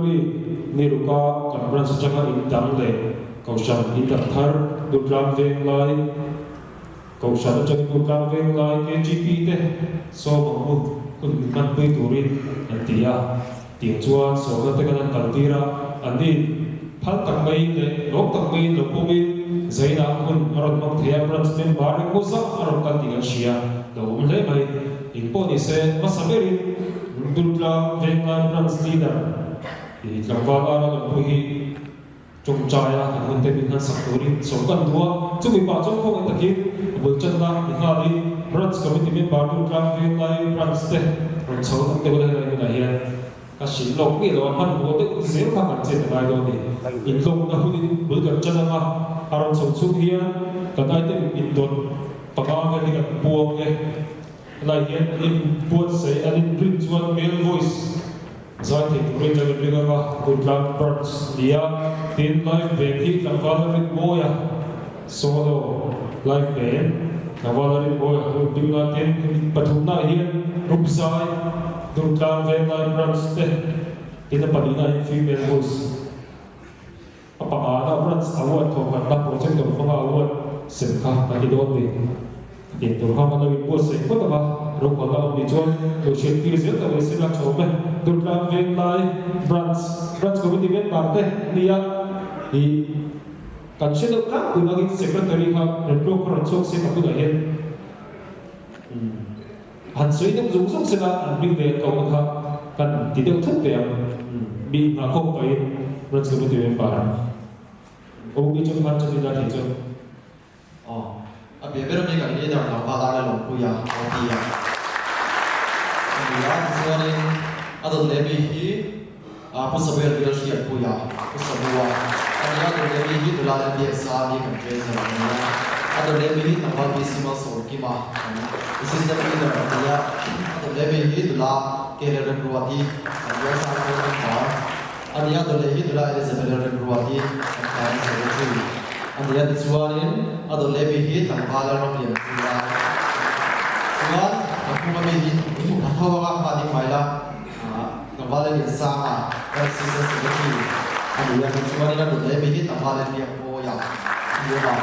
mi ni ruka kan branch changa in dang le kaushan in da thar dutram veng lai kaushan chang dutram veng lai KGP te so mu kun man pui turin antia tiang chuan so ka te kan kaltira ani phal tak mai le lok tak mai lo pomi zaina kun aron mak thea branch men bar ko sa aron kan tinga shia lo le mai in po ni se masaberin dutram veng lai branch leader thì trong vòng ba năm tôi hi trong trai á hàng hơn tên mình sắp tới đi sống gần thua chúng mình bảo trong không anh ta kia với chân ta thì ha đi branch committee mình bảo tôi làm việc lại branch thế rồi sau đó tôi có thể là hiện các sĩ lộc cái đó hắn muốn tôi dễ phát triển trên cái đó đi in lộc nó không với gần chân ta aron sống xuống hier cái này thì in đồn bằng cái cái buông cái lại hiện in buông sẽ anh bring one male voice Zai thì tụi mình đang làm cái good luck birds dia tin live về thì làm valorin boya solo live về làm valorin boya rồi đi là tin pathum na hiền rúp sai good luck về live birds thế tin là padina female voice apa mana birds award thong kan tak project tu phong award semkha bagi dot ni tin tu ham na vi post se ko ta rồi còn là ông đi chơi rồi chuyện kia rất là sẽ là chỗ này được làm việc lại branch committee bên bản thế nia thì cần sẽ được các từ những secretary khác để pro control sẽ có cái hiện hành suy những dụng dụng sẽ là hành vi về cầu khác cần thì đều thất tiền bị mà không phải branch committee bên bản ông đi trong ban cho nên là thì chơi Biar ni kan dia dah nampak ada lompu ya, mati ya. Kemudian sekarang ada lebih hi, pusabel leadership puya, pusabua. Kemudian ada lebih hi dalam biasa ni kan kerja sebenarnya. Ada lebih hi nampak bisi masuk kima. Sistem ini dia ada lebih hi dalam kerja berbuati, biasa orang tua. Ada lebih hi dalam Elizabeth berbuati, kan seperti Anda dijualin atau lebih hit tanpa alarm yang sudah. Tuan, aku memilih untuk tahu apa di mana kembali yang sama persisnya seperti. Anda dijualin atau lebih hit tanpa alarm yang boya. Boya.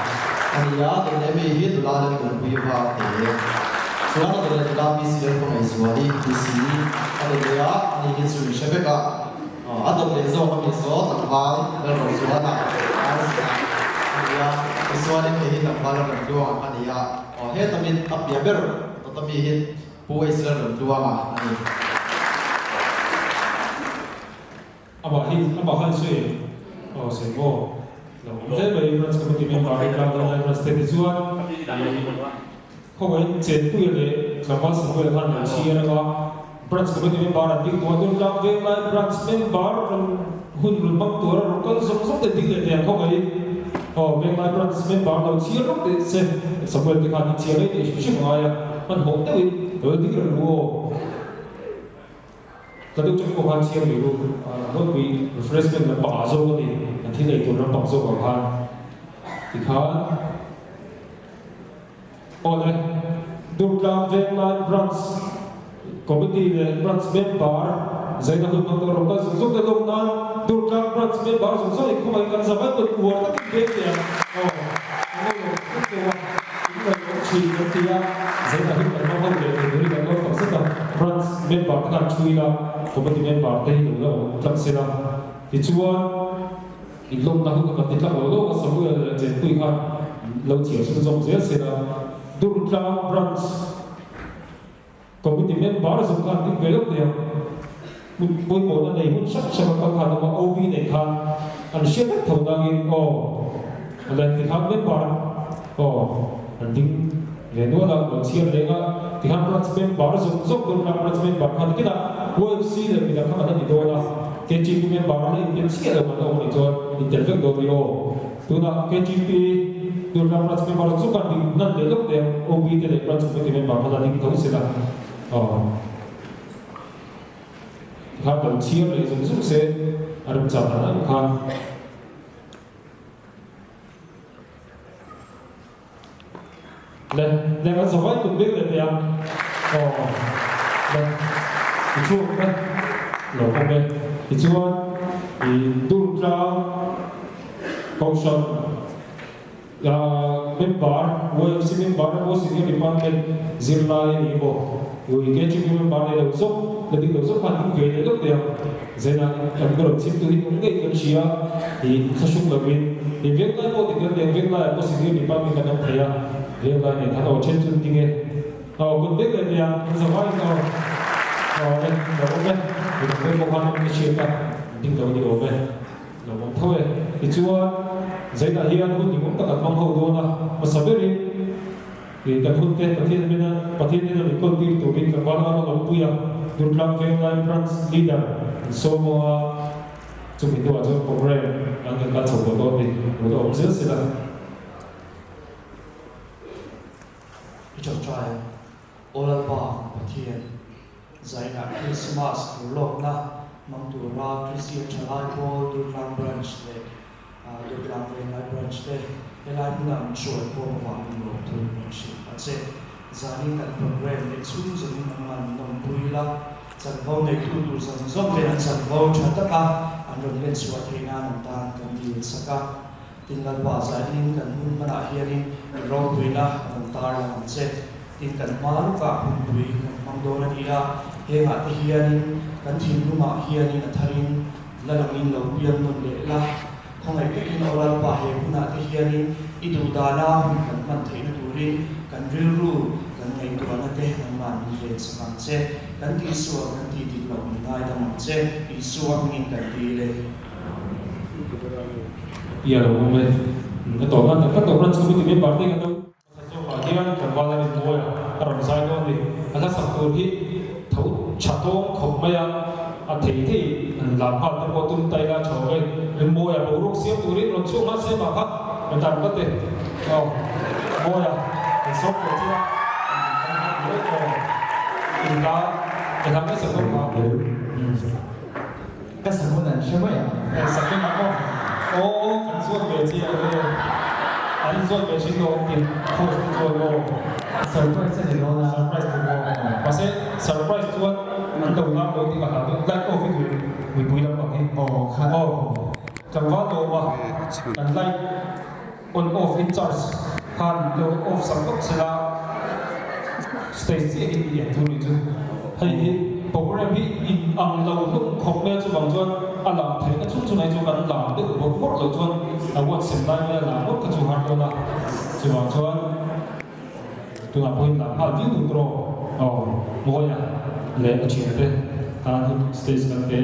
Anda atau lebih hit dalam berbuah teh. Tuan adalah dalam misi yang pengejuali di sini. Anda dia ini sudah sebeka. Atau lezo kami so tanpa berjualan. Soalnya ini tak malam berdua kan ya. Oh, tapi ya ber, tapi ini buat Islam berdua mah. Apa sih? Oh, semua. Saya beri branch committee member kalau branch terjual. Kau ini cepu le, kalau semua kan nanti ada branch committee member ada di dua dalam branch member hun berbang tu orang kan semua tertinggal dia kau ini. Bên ngoài branch member đầu chia lúc để xem sau khi cái hàng chia đấy thì chỉ ngoài mình hỗ trợ rồi tí rồi luôn cái lúc trong cuộc hàng chia thì luôn nó bị refreshment là bỏ vô cái gì thì này tụi nó bỏ vô vào hàng thì khá đây được làm bên ngoài branch committee là branch member giấy là hơn nó rồi ta sử dụng cái lông nan được làm branch member sử dụng thì không phải cần phải được của các bên tiền chỉ có thì giấy là hình ảnh nó không để người ta có phải rất là branch member các anh chui là committee member đây là trong xe là thì chúa thì lông nào cũng có thể làm lâu có sống là trên quy hoạch lâu chiều sử dụng dưới xe là được làm branch committee member dùng các tiếng về lúc nào mỗi một anh này muốn sắc sẽ có khả năng mà OB này khăn anh sẽ bắt đầu đang in là thì ham bên bạn anh tính về nữa là ở chia đấy thì ham branch member dùng giúp được làm branch member khăn cái là OFC là mình đã khăn là gì đó là cái chi member này cái chia là mà đâu này cho interview đồ video tu là cái GP được làm branch member giúp bạn mình nâng đến lúc đấy OB thì để branch member khăn là những thứ sẽ là khá đầu chia để dùng giúp xe ở trong chợ là khá lên có giỏi cũng biết là tiền lên thì chua đấy lỗ không đây thì chua đun ra câu chuyện member OFC member của senior department Zirlai ni bo ui cái chuyện member này đầu số là đi đầu số phần cũng về lúc đấy giờ là cần có được xin tôi cũng ngay cần chia thì sao chung là bên thì việc này có thì cái việc này có senior department cần thấy à việc này thằng ở trên chân tiếng nghe còn biết là gì à giờ phải em đầu bên thì cái một hoàn cái chuyện này nhưng đầu đi đầu bên đầu một thôi thì chúa giấy đại hiện cũng những các mong hậu đó là mà sao biết đi thì các hôn kếtประเทศนี้เราคนที่ตัวบินกับว่าเราลงปุยดูรังเวงไลน์ France leader สมว่าจุดนี้ตัวจะโปรแกรมอันนี้การส่งตัวบินตัวอมเสียสิละจบใจโอลาบาประเทศใจนักคริสต์มาสโลกนะมังตัวราคริสเตียนชลายโบดูรังบรันช์เลยดูรังเวงไลน์บรันช์เลยเวลาที่เราช่วยพวกความมีโลกทุกคนสิอาจจะจานี้กันโปรแกรมในช่วงจะมีมันนำปุยละจันทร์ในทุกๆสังสมเป็นจันทร์ชัดตะกะอันนั้นเป็นส่วนที่น่าหนุนตานกันดีสักการตินกันว่าจานี้กันมุ่งมันอาเฮียนี่เราปุยละหนุนตาเราเสร็จตินกันมาลูกกับหุ่นปุยมังโดนอีละเฮงอาเฮียนี่กันทิ้งลูกมาเฮียนี่นัทรินและหลังนี้เราเบียนนนเดละคงไอ้พวกอินเอาละป่าเฮกุนาที่เฮียนี่อิดูดาลากันมันเทนดูริกันริรูกันไงตัวนั่นเองมันมีเรื่องสำคัญเช่กันที่สัวกันที่ติดลมง่ายดังมันเช่ที่สัวมีกันดีเลยอย่าลงเลยก็ต่อมาแต่ก็ต่อมาสมุดที่ไม่ปาร์ตี้กันต้องสังเกตว่าที่นั่นกันว่าอะไรตัวอ่ะอารมณ์ใจก็ดีถ้าสังเกตที่เขาชัดโต้เขาไม่ยังอาทิตย์ที่หลังผ่านตัวตุ้มไตละชาวเองเป็นโมยาโบรุกเสียตัวนี้เราช่วงนั้นเสียมาครับเป็นตามก็เด็กโมยาเป็นซบเลยที่ว่าเยอะกว่าอีกแล้วจะทำให้สังคมมาก็สังคมนั้นใช่ไหมสังคมมาก็โอ้กันส่วนเบจีเลยอันนี้ส่วนเบจีโดนกินโคตรโดนโดนเซอร์ไพรส์จะโดนนะเซอร์ไพรส์ตัวเพราะเซ่เซอร์ไพรส์ตัวมันต้องรับโดยที่มาหาตัวไล่โอ้ฟิกมีปุยแล้วบอกให้ครับจังหวะตัวว่ากันไล่ on off in charge ผ่านโดย off สังกัดเสร็จแล้วสเตซี่ที่อย่างทุนนี้จุดให้โปรแกรมที่อินอังเราต้องของแม่จุดบางจุดอันหลังเทก็ชุดจุดไหนจุดกันหลังเด็กบอกว่าเราจุดเอาวัดเส้นได้เนี่ยหลังวัดก็จุดหันตัวละจุดบางจุดตัวหลังพูดหลังผ่านวิ่งตัวโมยาเละเฉียดเลยการที่สเตซี่กันเตะ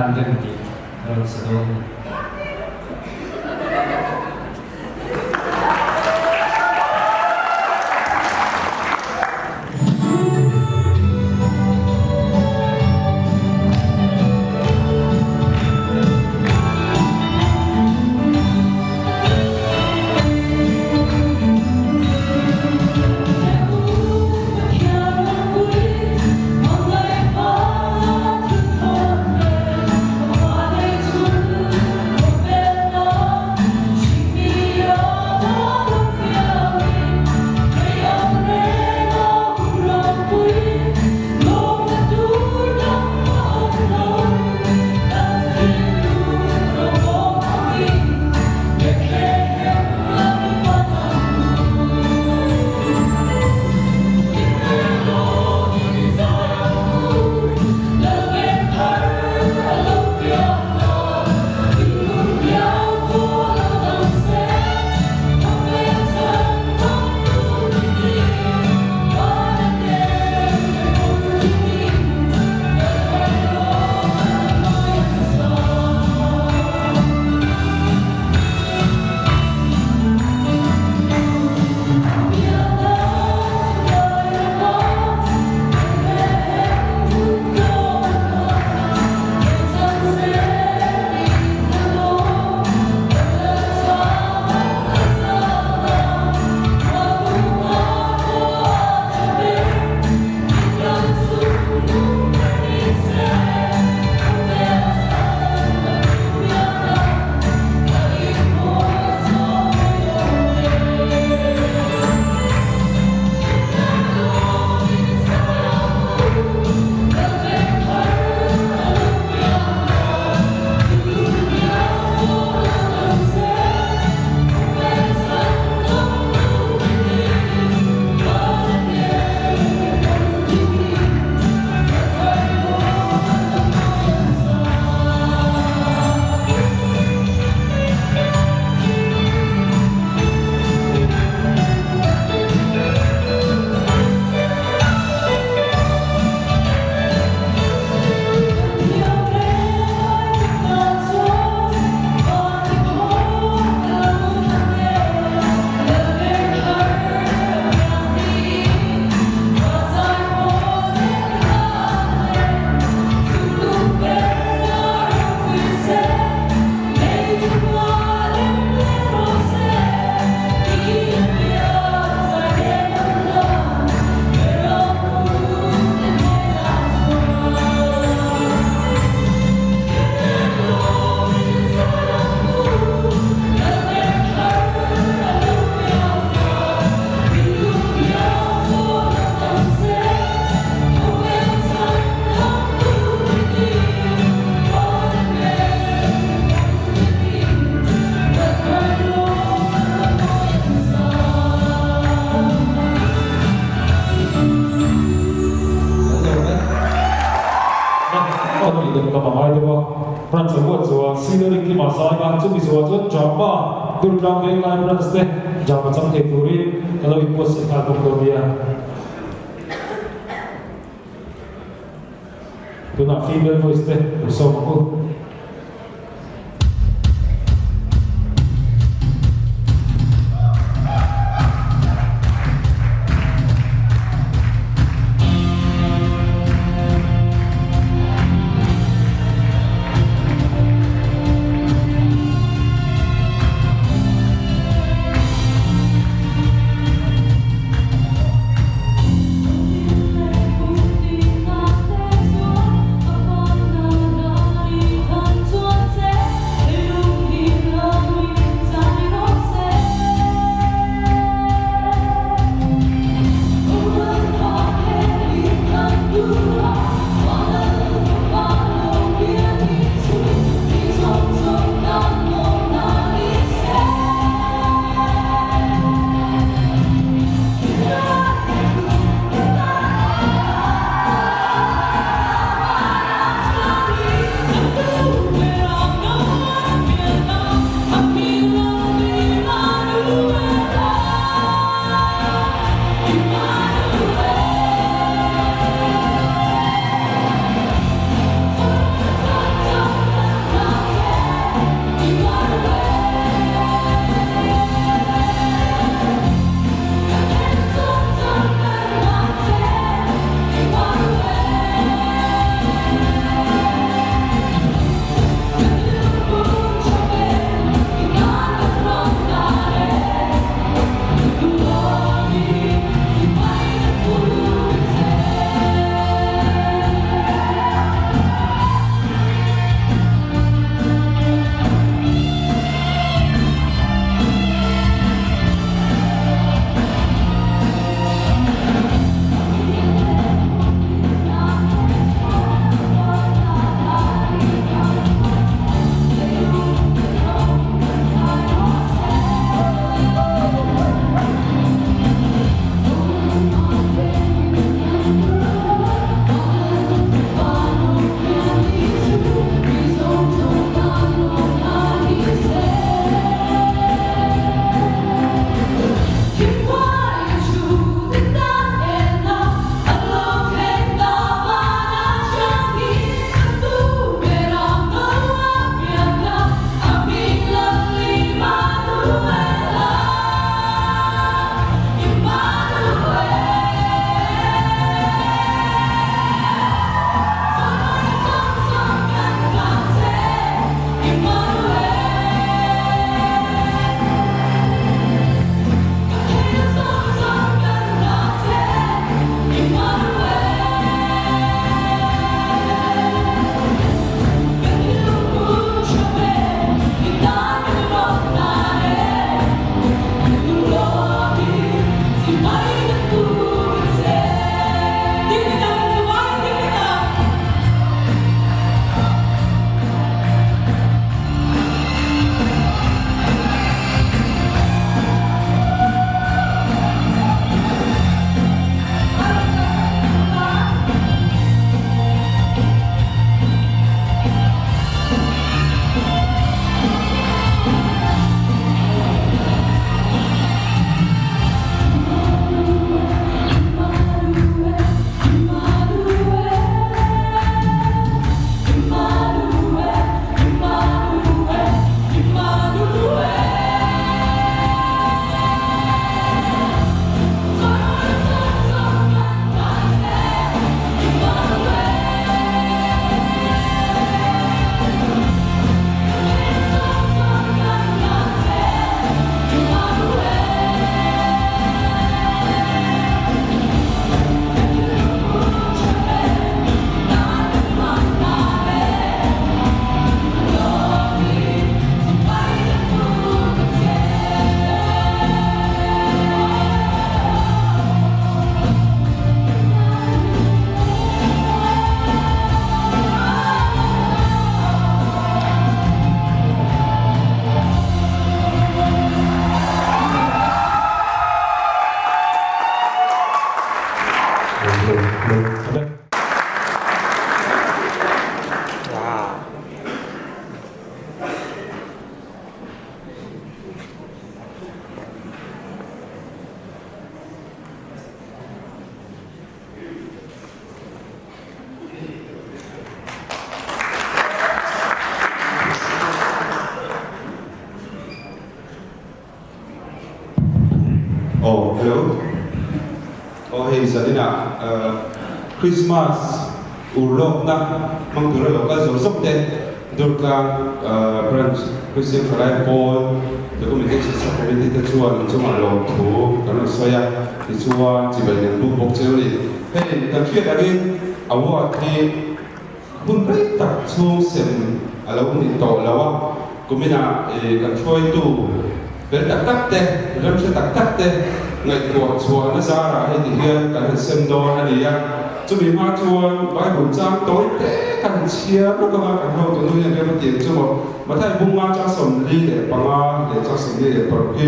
dan kan ti sedang Scenery masai kan tu biswa tu jamba durang deng lai beras deh jamba cang tekuri kalau impos sekal pokoknya tu nak female voice deh usah aku hello. Hey Zanina, Christmas urok na mangkura lokal zosok de Durga branch Christian Fray Paul the community community te chuan chuma lo thu kan soya ti chuan chi bai den bu bok cheli hey kan thia darin awa thi hun bai tak chu sem alo ni to lawa kumina kan choi tu vel tak tak te ram se tak tak te ngai ko chuan na zara he ti hian kan sem do ani ya chu mi ma chuan bai bun chang tối te kan chia ko ka kan ho tu nu ya ke ti chu mà thay bung ma cha som li để bằng ma để cha som li để par ke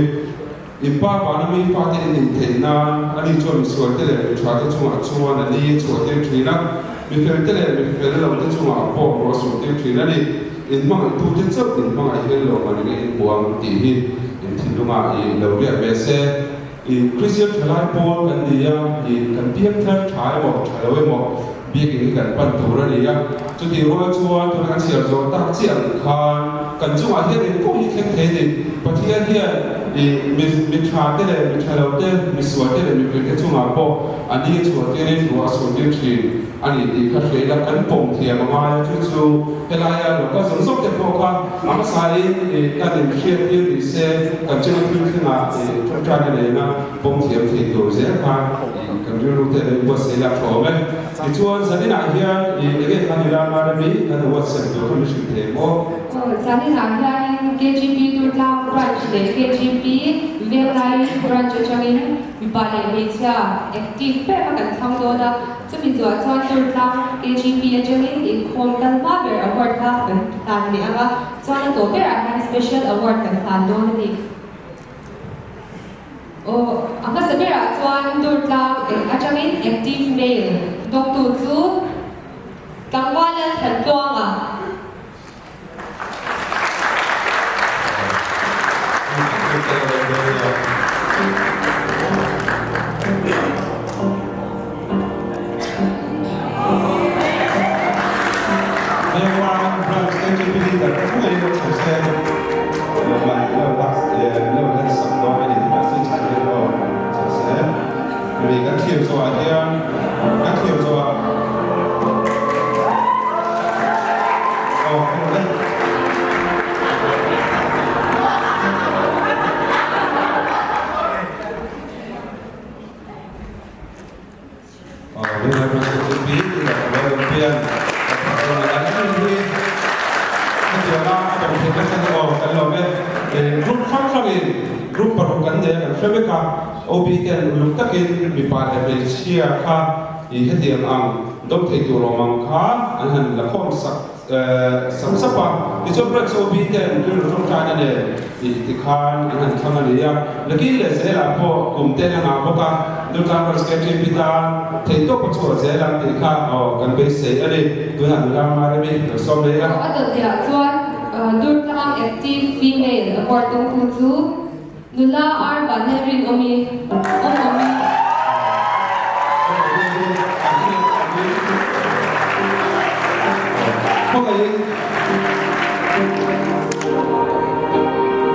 impa ba na mi pa te ni the na ani chu mi sual te le cha te chu ma chu na ni chu te thri na mi fel te le mi fel lo te chu ma po ro su te thri na ni in ma tu te chap in ma ai lo ma ni in buang ti hi in thi lu ma i lo ria be se in Christian Thalai Paul and the in kan piang thar thai mo thai we mo bi ki kan pan tu ra ni ya chu ti ro chuan tu kan sia zo ta chiang khan kan chu a hian in ko hi khen the ni pathian hian mi tha te le mi tha lo te mi suwa te le mi pe te chu ma po ani chu te ne chu a su te thi ani ti kha se la kan pom thia ma ma chu chu hela ya lo ka zong sok te po kha ma sai ka ni mi hian ti ni se kan chu tu na chu cha ne na pom thia thi tu ze kha kan ru te le bo se la pho me ti chuan zanina hian ege kan ila ma mi kan WhatsApp do kan shi te mo zanina hian KGP Durga branch le KGP Velai branch changin bale mecha active pe kan thang do da chumi zo chuan Durga KGP changin in khom kan ma ber award ka kan tan ni anga chuan to ber a special award kan tan do ni anga sabera chuan Durga achangin active male doktu chu kangwala than tuanga Obiten luk takin mi pa de bel chia kha I hetiam ang dom thei tu ro mang kha an han la khom sak sam sapa ti chom rak so obiten tu ro ka na de ti khan an han thang ani ya laki le se la po kum te na ma ka du ka par ske ti pita thei to ko cho se la ti kha o kan be se ani tu na la ma re mi so le ya ada dia chuan Durga active female according to chu Nula ar banerin omi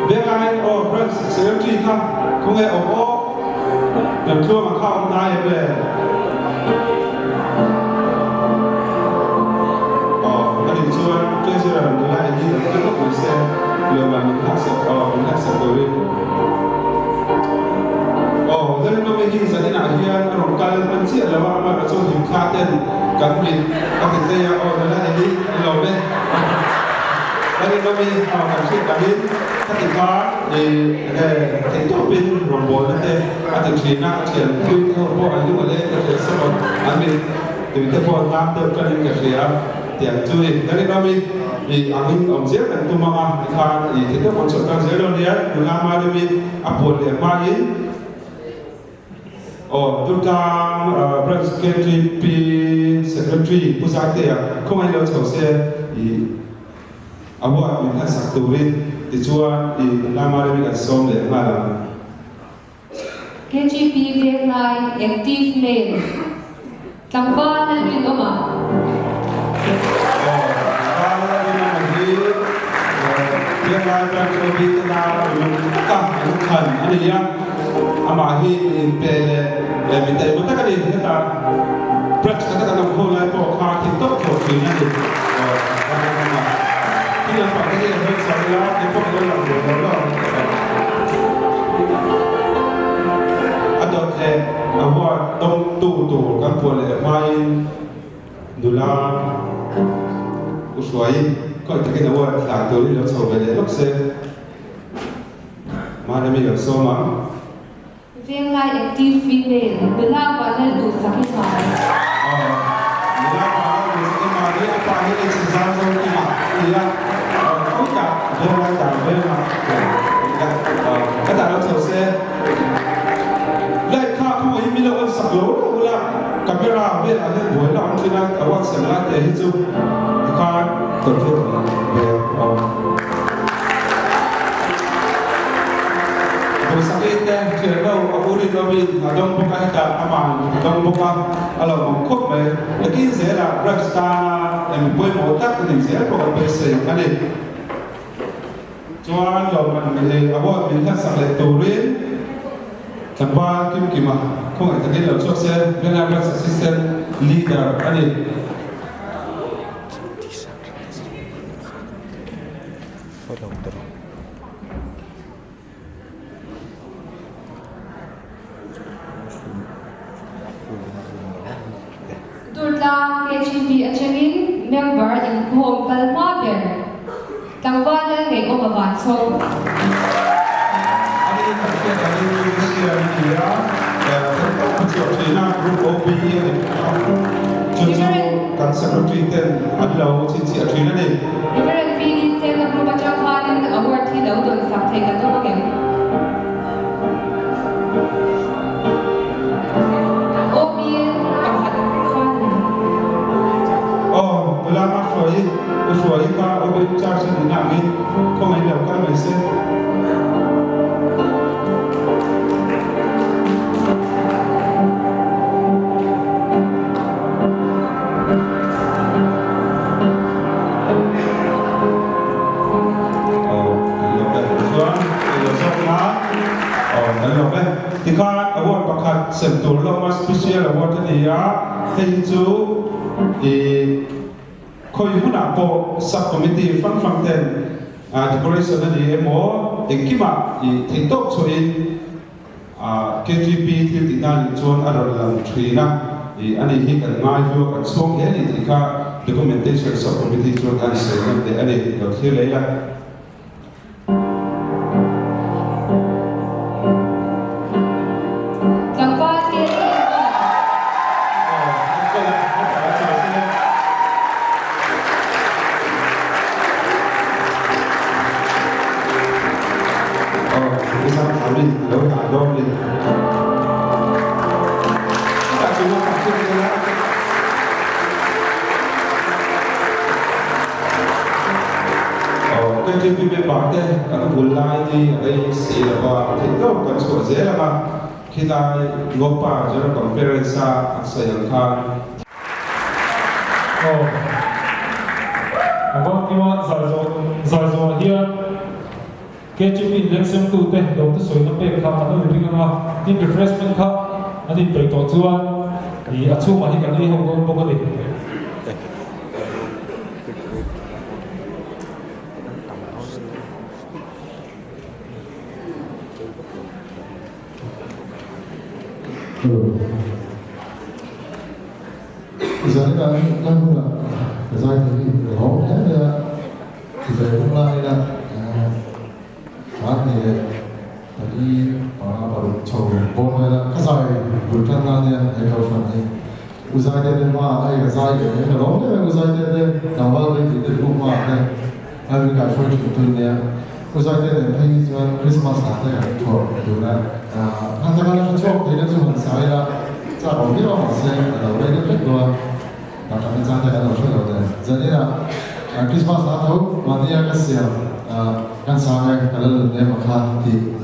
Belai branch secretary kha kung e o nam thua ma kha om na ye be ani chuan treasurer nula ni la ko ko se lo ma ni kha se na se ko ri dan no me hi zanina hian ron kal man chi lawa ma ka chu him kha ten kan min ka te ya nula ni lo be dan no me kan chi ka hin ka ti ka te to pin ron bo na te a te chi na chen tu ko bo an lu le ka te so an mi tu te bo na te ka ni ka ria tiang chu ni dan no me ni angin om je kan tu ma ka ni te ko so ka je lo nia nula ma de mi a bo le ma in Durga branch secretary pusate ya không ai lo chau se awa mi ha sak tu rin ti chuan la ma re mi kan som le ma la KGP Velai active male tangba na rin oma Velai branch bi ta lu ka kan ani ya ama hi in pele mi tai mo ta ka ni ta practice ka ta ko lai po kha ki to ko ki na ni ki la pa ke ho sa la ke po ko la ko lo adot le award dong tu kan po le mai dula uswai ko ta ke award la to li lo so be le lok se ma na mi lo so ma Viên lai active female, bila wala du sakit mai. Bila mana mesti mari apa ini sejarah sama kita. Ia kau tak boleh tak boleh. Kata orang selesai. Lai kau kau ini bila orang saklo, ulah kamera be ada boleh lah mungkin awak sebelah teh itu. Kau terus sakit deh, kalau aku ni kami adong buka kita aman, adong buka kalau mangkuk me, lagi saya lah bersama yang boleh motak ni saya bukan bersih, kan ni. Cuman kalau mana awak minta sakit turin, tanpa kim mah, kau ada kita lalu saya benar assistant leader, kan ni. Durla KGP achangin member in home kalma ber. Tangwala ngay ko mabansong. Ani kita dari Malaysia ni ya, kita China group OP Cucu kan secretary ten adalah cici China ni. Different feelings say na grupa chakhanin award hi daw don sak thai ka to magem. Lama uswai ka obi charge ni na ni ko mai da ka mai se Tika award pakat sentul lo mas special award ni ya tenju koi huna po subcommittee fan ten decoration ni mo engkima I thingtok choin KGP til dinan chon aralam thrina ani hi kan ngai hu kan song he ni tika documentation subcommittee chon kan se de ani lo thil leila kita ngopa jara conference sayang kan Awak kima zazo here KGP election tu teh dong tu soi nampak kah mana lebih kena tin refreshment kah nanti baik tu tuan di acu mah ini kali hong kong pokok ni. Jadi kami lakukan desain ini, kalau ada desain mulai dah, saat ini tadi baru coba boleh dah kasai bukan nanya ekor ni, usai dia mah ayah kasai dia, kalau dia usai dia nawal dia di rumah dia, kami kasih contoh dia, usai dia pergi jual Christmas ada yang tua, tu lah, nanti kalau cakap dia tu saya, saya orang dia masih ada orang dia kedua. Kami sangat ada usaha ada. Jadi Christmas atau Madia kasih kan sangat kalau dia makan di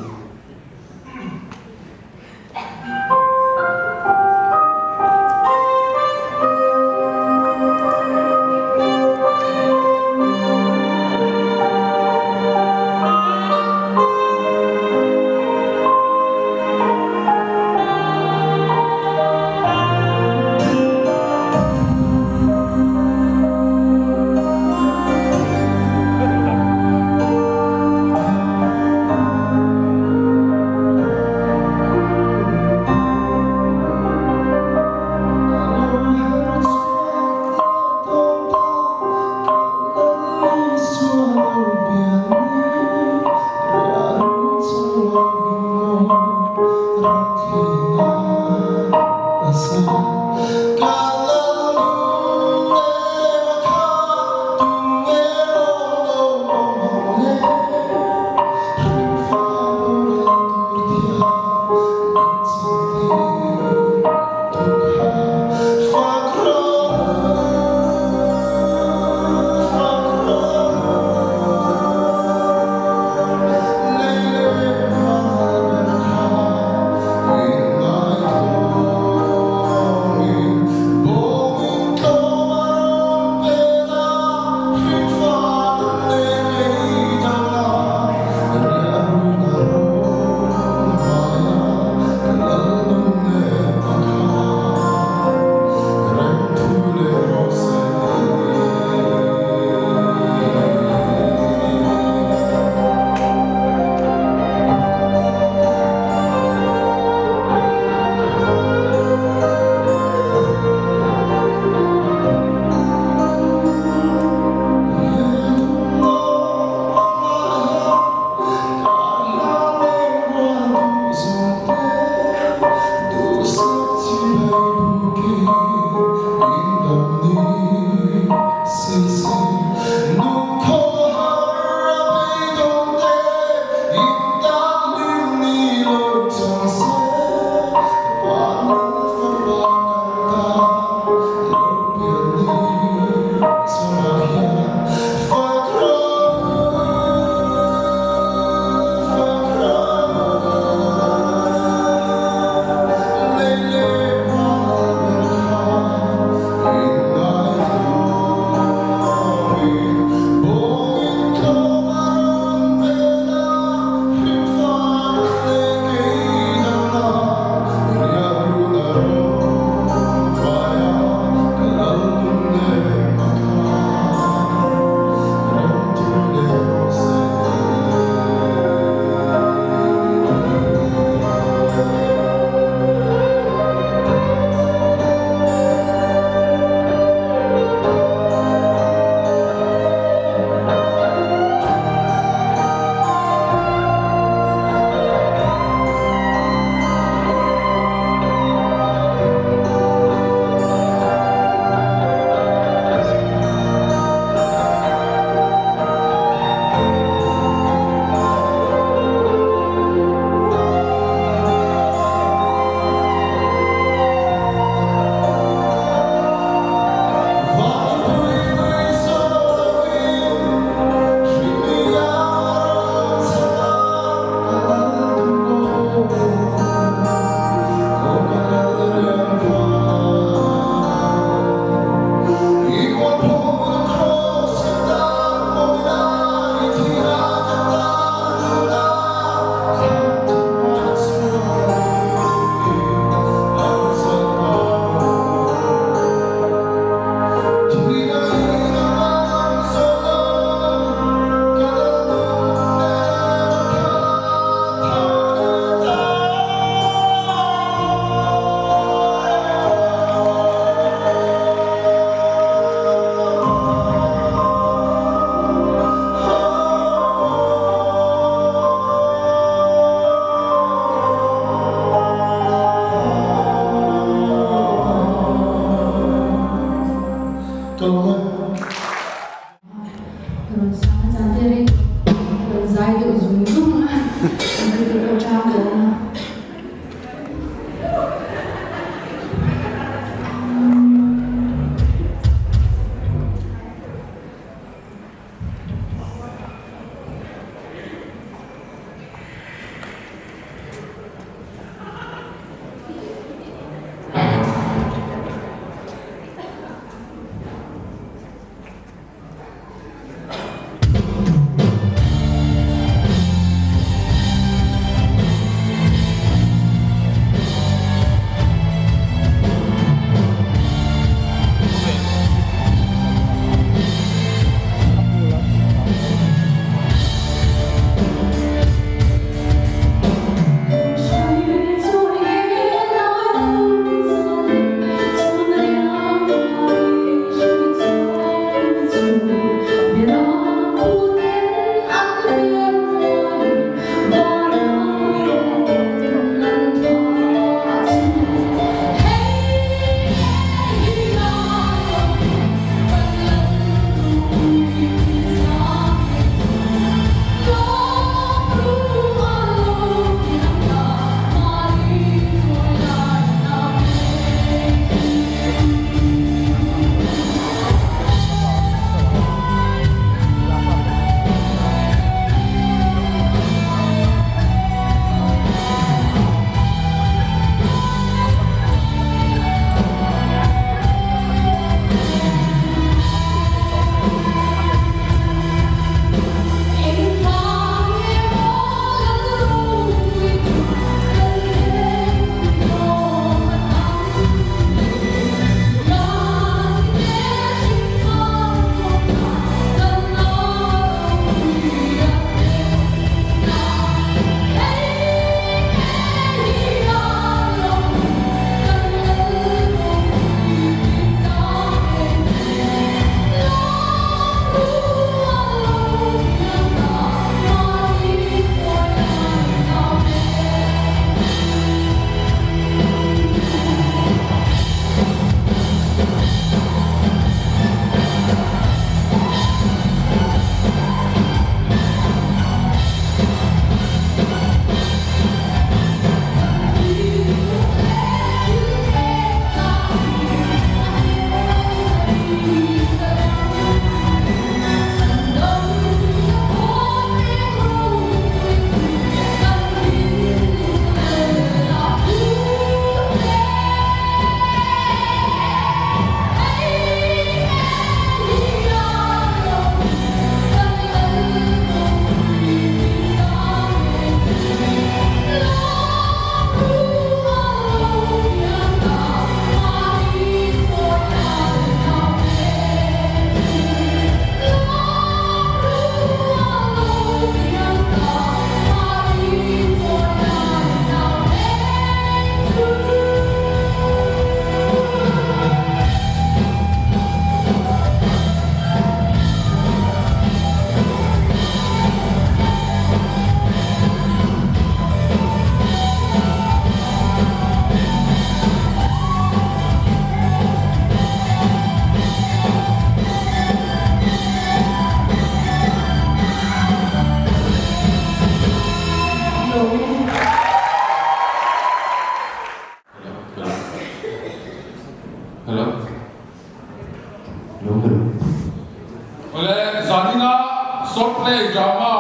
đây drama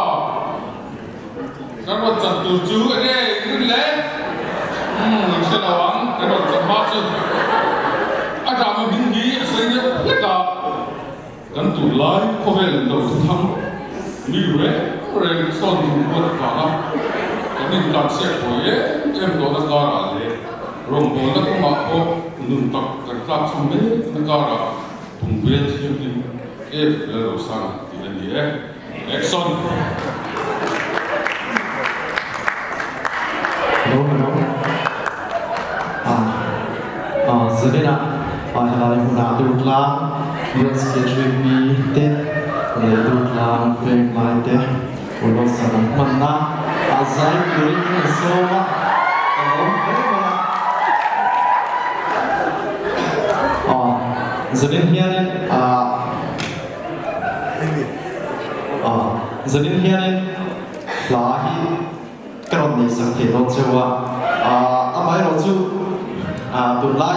các bạn chặt tụt chú cái này cứ lẽ sẽ là anh các bạn chặt mắt chứ anh drama bình nghĩ xây nhá hết cả kan tu lai ko vel do thang mi re son ko ka la kan ta se ko ye em do na ka ra le rong do na ko ma ko nun tak kan ta chum me na ka ra tung vel chi ni e le ro sang ti ni e action giờ đây là là một đợt làm việc schedule bi tết để đợt làm về mai tết của nó sẽ làm mạnh na giải quyết những số mà giờ đến hiện giờ đến hiện là hi cái đó này sang thế nó chưa mấy nó chưa tụi lại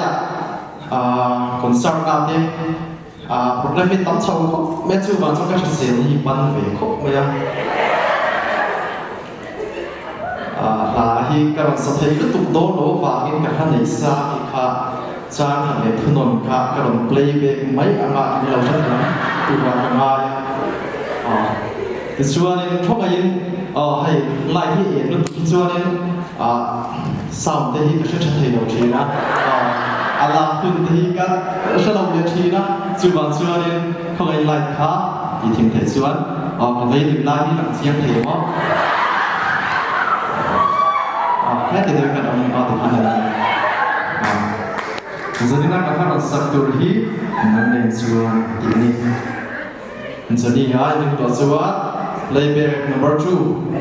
còn sao cả thế problem mình tắm sâu không mấy chú bạn trong các sự gì ban về không mấy là hi cái đó sẽ thấy cái tụt đó nó và cái cả này xa thì cả trang hàng này thôn nông cả cái đó playback mấy anh bạn đi lâu rất là tụi bạn ngay cái chú anh không ai hay lại hi nó chú anh sao thế hi cái sự thay đổi gì đó làm phun thì các sản phẩm điện khí đó chú bạn chú anh không ai lại khá thì tìm thấy chú anh còn đây thì lại đi làm gì thấy không hết thì tôi cần ông có thể làm này giờ đi nào các bạn sắp tới hi nên nên chú anh thì đi giờ đi ai nên có chú anh label number 2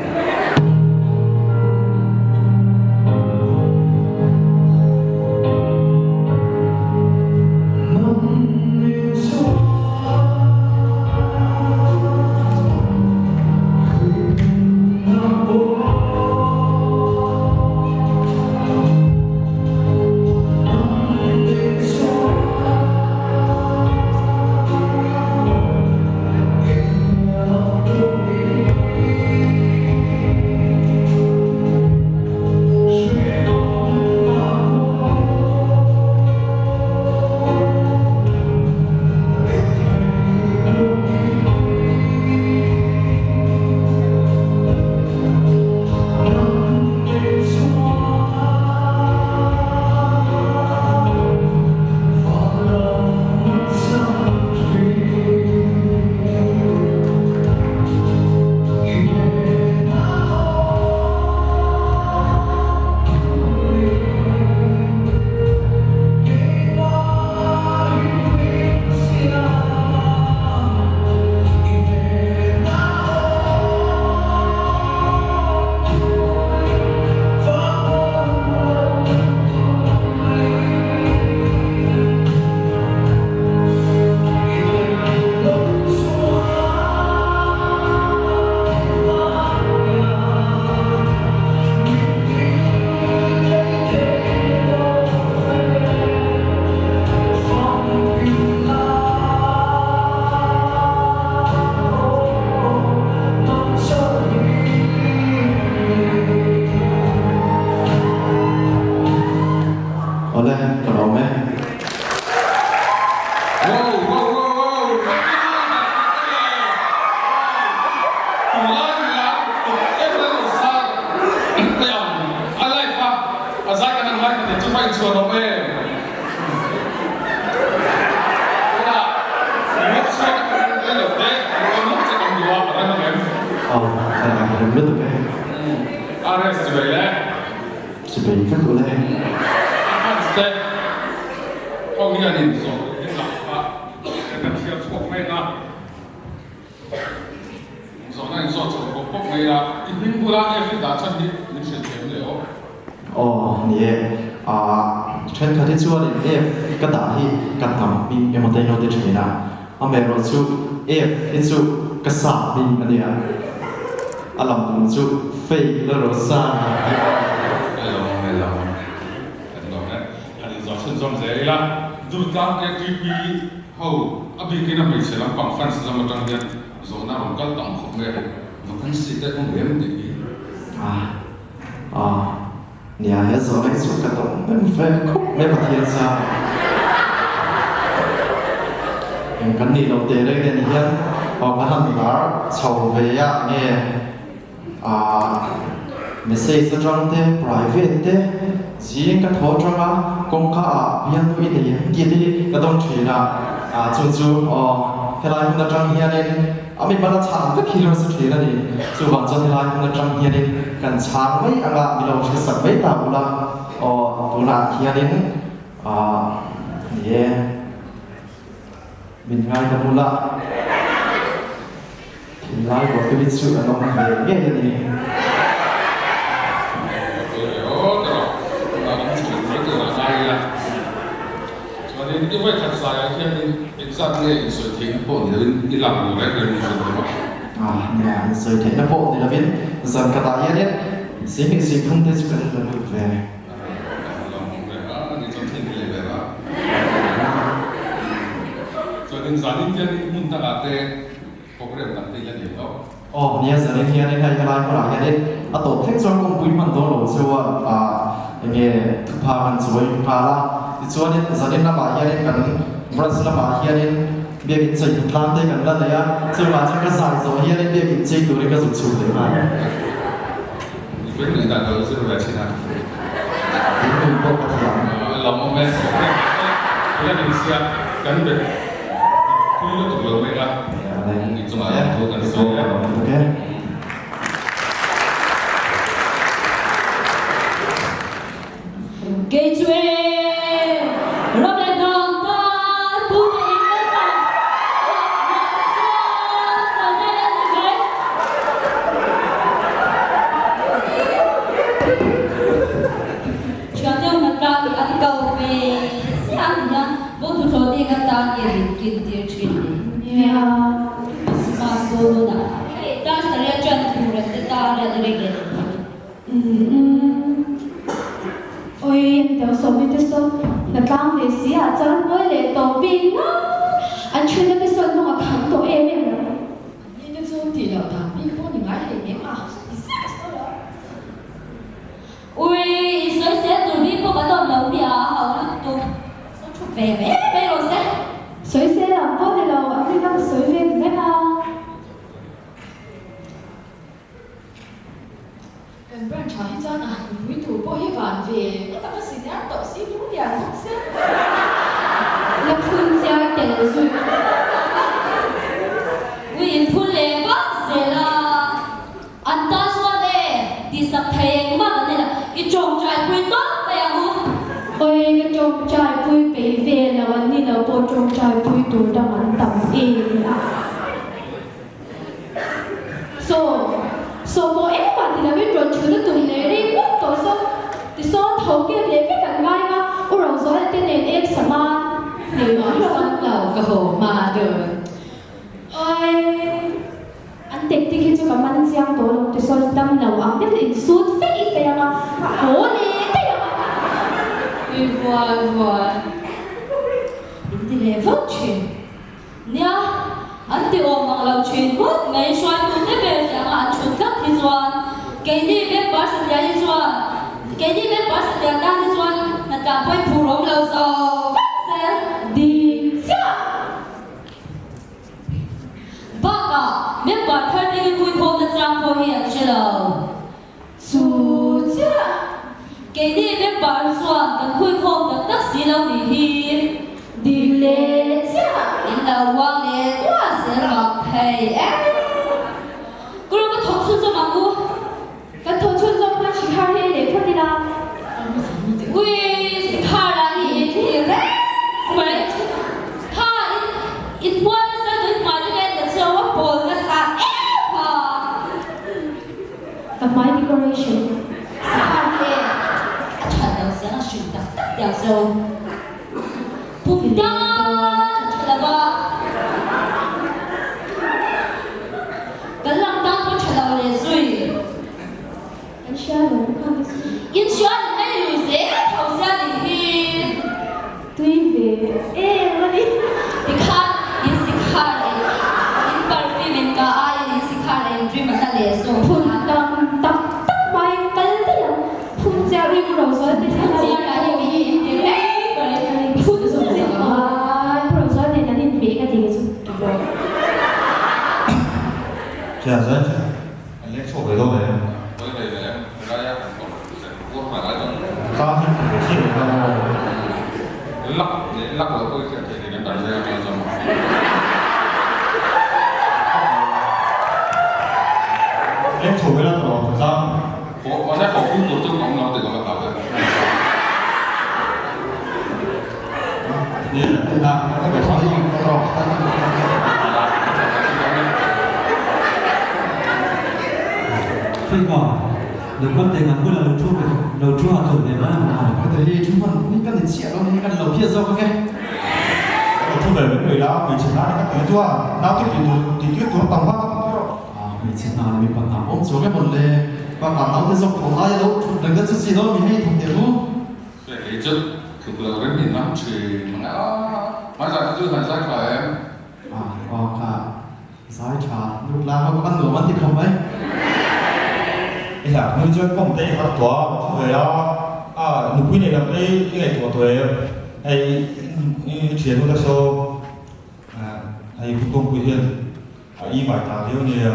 trên cái thứ này em cái đó thì cái thằng mình em một tay nó để chơi na, anh em rồi chú em cái chú cái sao mình cái này anh làm cũng chú fake rồi sao hello đấy anh giờ xin xong rồi là dù ta cái GP hầu abi cái nào mình sẽ làm bằng fan sẽ làm một trang điện rồi nào còn cân tổng không nghe nó thân sĩ đấy không biết gì nè hết rồi đấy suốt cả tổng nên về khúc nên mà thiên sao em cần đi đầu tiên đây nên hiện họ có làm đó sầu về nghe message trong thế private thế riêng cái thổ trong á công khai biên nuôi thì kia đi cái đông chuyện là chú thế lại cũng là trong hiện nên mình bắt đầu chạm cái kilo sự chuyện này chú bạn cho thế lại cũng là trong hiện nên cần chạm mấy anh bạn mình đâu sẽ sắp mấy tàu là tụ nạn hiện nên yeah mình ngay cái mula thì lại có cái lịch sử là nó về nghe cái gì cho nên như vậy thật ra khi mình exact này sự thiện bộ thì đi làm người đấy là sự thiện nhà sự thiện nó bộ thì là biết dần cả tại đấy sĩ không thể chịu được về cho nên gia đình nhân muốn ta là thế có cái điều đặc biệt là điểm đó nhà gia đình hiện nay hay là có là hiện nay tổ chức cho công ty mình đó rồi cho nghe thực phẩm mình rồi phá la thì cho nên gia đình là bà hiện nay cần Brazil là bà hiện nay biết cái gì làm thế cần là đấy á cho mà cho cái sản rồi hiện nay biết cái gì từ cái dụng cụ đấy mà biết người ta nói rất là chính xác mình có thể lòng mẹ là mình sẽ cần được cứ được được mấy là mình chúng ta tôi cần số Cái chuyện lúc này non ta tu đi cái gì sao đây là cái cho nên là ra thì ăn cầu về sáng nhá bố thủ thổ đi cái ta đi kinh tế chuyện nha mà số đó ta sẽ ra chân thủ rồi ta ra đây cái ôi tiểu số biết thế số là cam về xí à chân mới để tổ pin đó anh chuyên đến cái số nó mà thắng tổ em rồi nhưng cái số thì là thằng đi có những cái gì nhỉ ui sới sẽ tụi đi có cái đồ lâu bia họ tụi sao chụp về bé rồi sẽ sới xe làm tốt thì là anh đi đang sới về thì à em bạn trái cho à quý thủ bộ hy vọng về cái tao có gì nhá tổ sĩ cũng nhà không xếp là phun ra để rồi ui phun lệ quá sẽ là anh ta xóa đây đi sắp thầy mà cái này là cái trồng trái quý tốt bây giờ ôi cái trồng trái quý bị về là anh đi là bộ trồng trái quý tuổi đang ăn tầm em à so bộ em bạn thì là biết rồi chứ nó tụi này đi mất tổ số thì số thấu kia để biết cả ngay mà ôi rồi số là tên này em sợ mà nếu nói xong là cái hồ mà được ôi anh tịch thì khi cho cả mình giang tổ lòng thì số tâm nào anh biết là suốt phết phải không ạ hổ nè thấy không ạ vừa đi lệ vất chuyện nhá anh tự ôm bằng lòng chuyện quốc mấy xoay cũng thế về chẳng hạn chuột khắc thì doan cái gì biết bắt sự giá đi doan cái gì biết bắt sự giá đang đi doan là cảm thấy phù rộng lâu rồi sẽ đi chả bác ạ biết bản thân đi vui khôn là trang phổ hiện chứ đâu su chả cái gì biết bản doan cần vui khôn là tất sĩ lâu đi hi đi lệ chả in là quang lệ quá sẽ mặc thầy em cô có thọ xuân cho mà cô cái thôn chuyên trong nó chỉ hai hay để thôi đi làm ui khá là gì thì đấy vậy khá in quan sẽ tới mà cho nên là cho quá bồn cái sàn ép à tập máy decoration sàn ép chẳng đâu sẽ là chuyện đặc đeo dâu bụng đa chắc là ba cái lăng đa có chắc là lệ duy anh share rồi không yên chuyện này là dễ thầu ra thì tuy về em đi thì khăn yên sĩ khăn yên bảo phí mình cả ส่ง phun đằng tắc tắc bay cái đấy à phun ra đi rồi rồi thì ทั้ง sao จี chị นและมีอินเดียก็เลยพูดสุดเสียง rồi rồi thì nó đi bị cái gì chứ Chà dân, anh lấy sổ về đâu vậy? Tôi về để ra ra quốc mà lại Tao hết phải xin được đâu. lắc rồi tôi sẽ thể hiện bản ra cho rồi Lấy sổ về đâu rồi? Sao? có sẽ có cũng tổ chức bóng nó từ các bạn Nên là nó phải nói gì rồi. Phi ngỏ, được quan tình cũng là đầu chua hạt chuẩn để mà Thế thì chúng mình cũng cần để chia đâu, cần lẩu kia rồi ok. Thu về với người lao, người chỉ nói các thứ chua. Nào thì tuyết của tầm phát. Mình xin nào mình bằng tầm ốm xuống cái một lề và cả tao cái dọc của ta đâu, đừng có chút gì đâu mình hay thằng tiền luôn. để cái chất thực là cái miền Nam chỉ mà nói ra chưa phải ra khỏi em Cả giải trả lúc làm nó có ăn đồ ăn thịt không ấy. Ý là người chơi công ty phát tỏa, thu về đó. Nụ quý này là cái ngày tỏa thuế. Hay chuyển nó ra sau. Hay phụ công quý hiền. Ý bài tả liêu như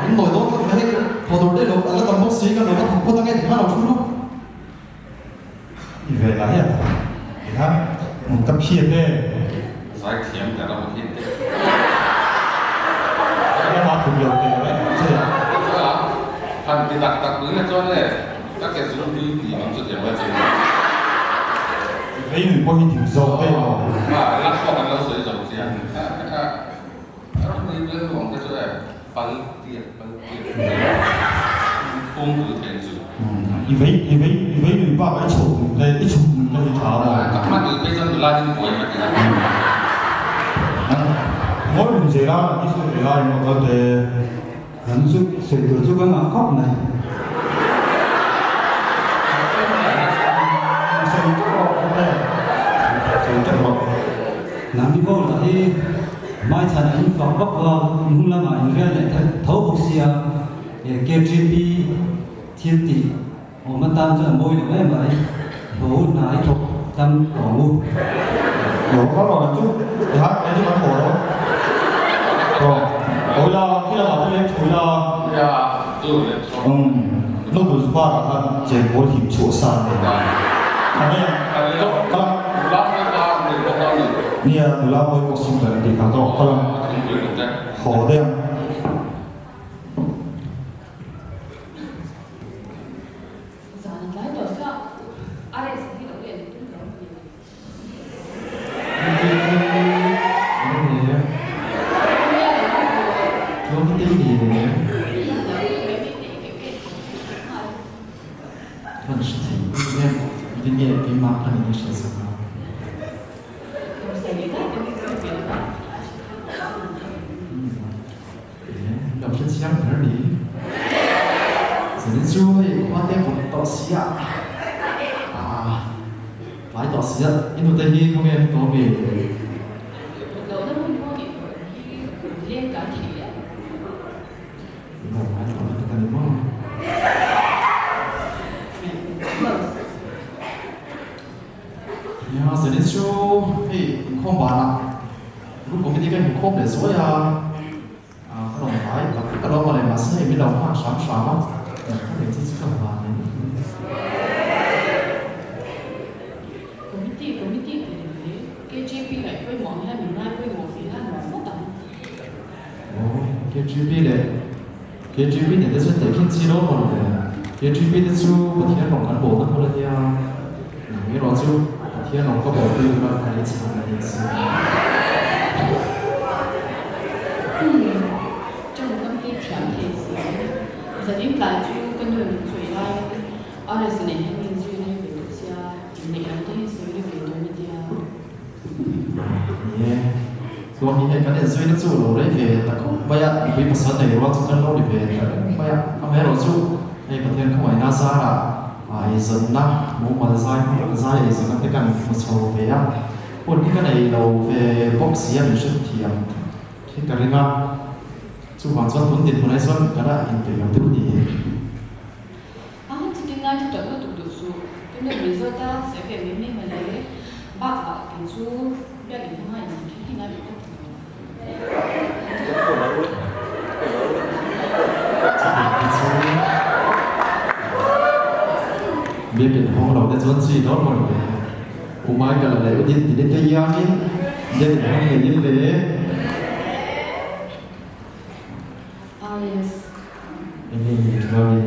Đúng rồi tốt thật đấy. Hồi đầu đây đâu đã là tầm bốc xí cái đồ có thằng có thằng nghe thì nào chút lúc. về là hết. Thì hắn một cấp hiền đây. giải thiểm để làm một hiện Nó mà cùng được thì đấy. Chứ là thành cái đặc ứng là cho này các cái số đi thì mình sẽ điểm vào trên với người quay thì giàu đây mà lắc qua nó sẽ giàu tiền nó đi lên vòng cái chỗ này bắn tiền không được tiền gì với người ba cái chỗ đây ít chỗ đây tháo rồi các mắt từ bây giờ là những buổi mà mỗi lần gì ra ít chỗ gì ra mà có thể hắn giúp sự tự giúp cái mà khóc này nắm đi vô là đi mai sản anh vào bắc vào hung lâm ảnh ra lại thấu bục xìa để KGB thiên tỷ ở mặt tam cho môi được mấy vậy hố nái thuộc tâm của ngu Ủa có rồi chút thì hát em chứ bán khổ đâu rồi ôi là khi nào tôi lên chối là ya tôi lúc từ qua là hắn chỉ muốn hiểm chỗ sàn để anh em nia là mỗi cuộc sống là để cả đó không khổ đêm Không có tin gì nữa. Vẫn sẽ thấy em cái nghề cái mặt là mình sẽ sống. Đọc trên xem nó đi. Sẽ chú thì qua đây một tỏ xí ạ. Lái tỏ xí ạ. In một tên gì không em có về. Không phải là cái cái gì mà. Ya, sẽ đến chú thì không bàn ạ. Lúc có cái gì cái không để số ya. Cái đồng phải là cái đó mà để mà sẽ biết đồng hoa sáng sáng á. Cái này chỉ không bàn này. Committee cái KGP lại quay món hay mình lại quay một phía hay món mất tầm. KGP này đã xuất hiện khi đó mà KGP đã chú một thiên lòng cán bộ nó là theo cái đó chú một thiên lòng có bộ tư và cái gì là cái gì. Trong một công ty thiểm thì giờ đến lại chú cái người mình chuyển lại ở đây sẽ này mình chuyển này về được xa mình làm thế sẽ được về được như thế. Rồi mình hay cái này duy nhất chú rồi đấy về ta cũng bây giờ vì một số này rồi chúng ta lâu đi về bây giờ không phải rồi chú hay có thể không phải NASA là dần năm muốn mà design thì dần năm cái cần một số về á. Còn cái này đầu về box gì mình xuất thì khi cả riêng chú hoàn toàn muốn tiền của này xuân cả đã hình tượng làm thứ gì Ang chicken na ito tayo tutuso. Kung nag-result sa kaya may mali, baka kinsu biya ito nga yung chicken na ito. biết cái phong đầu cái dân gì đó mà mai cả là lấy đi đến cái giang ấy đến cái này như thế Yes. ini kembali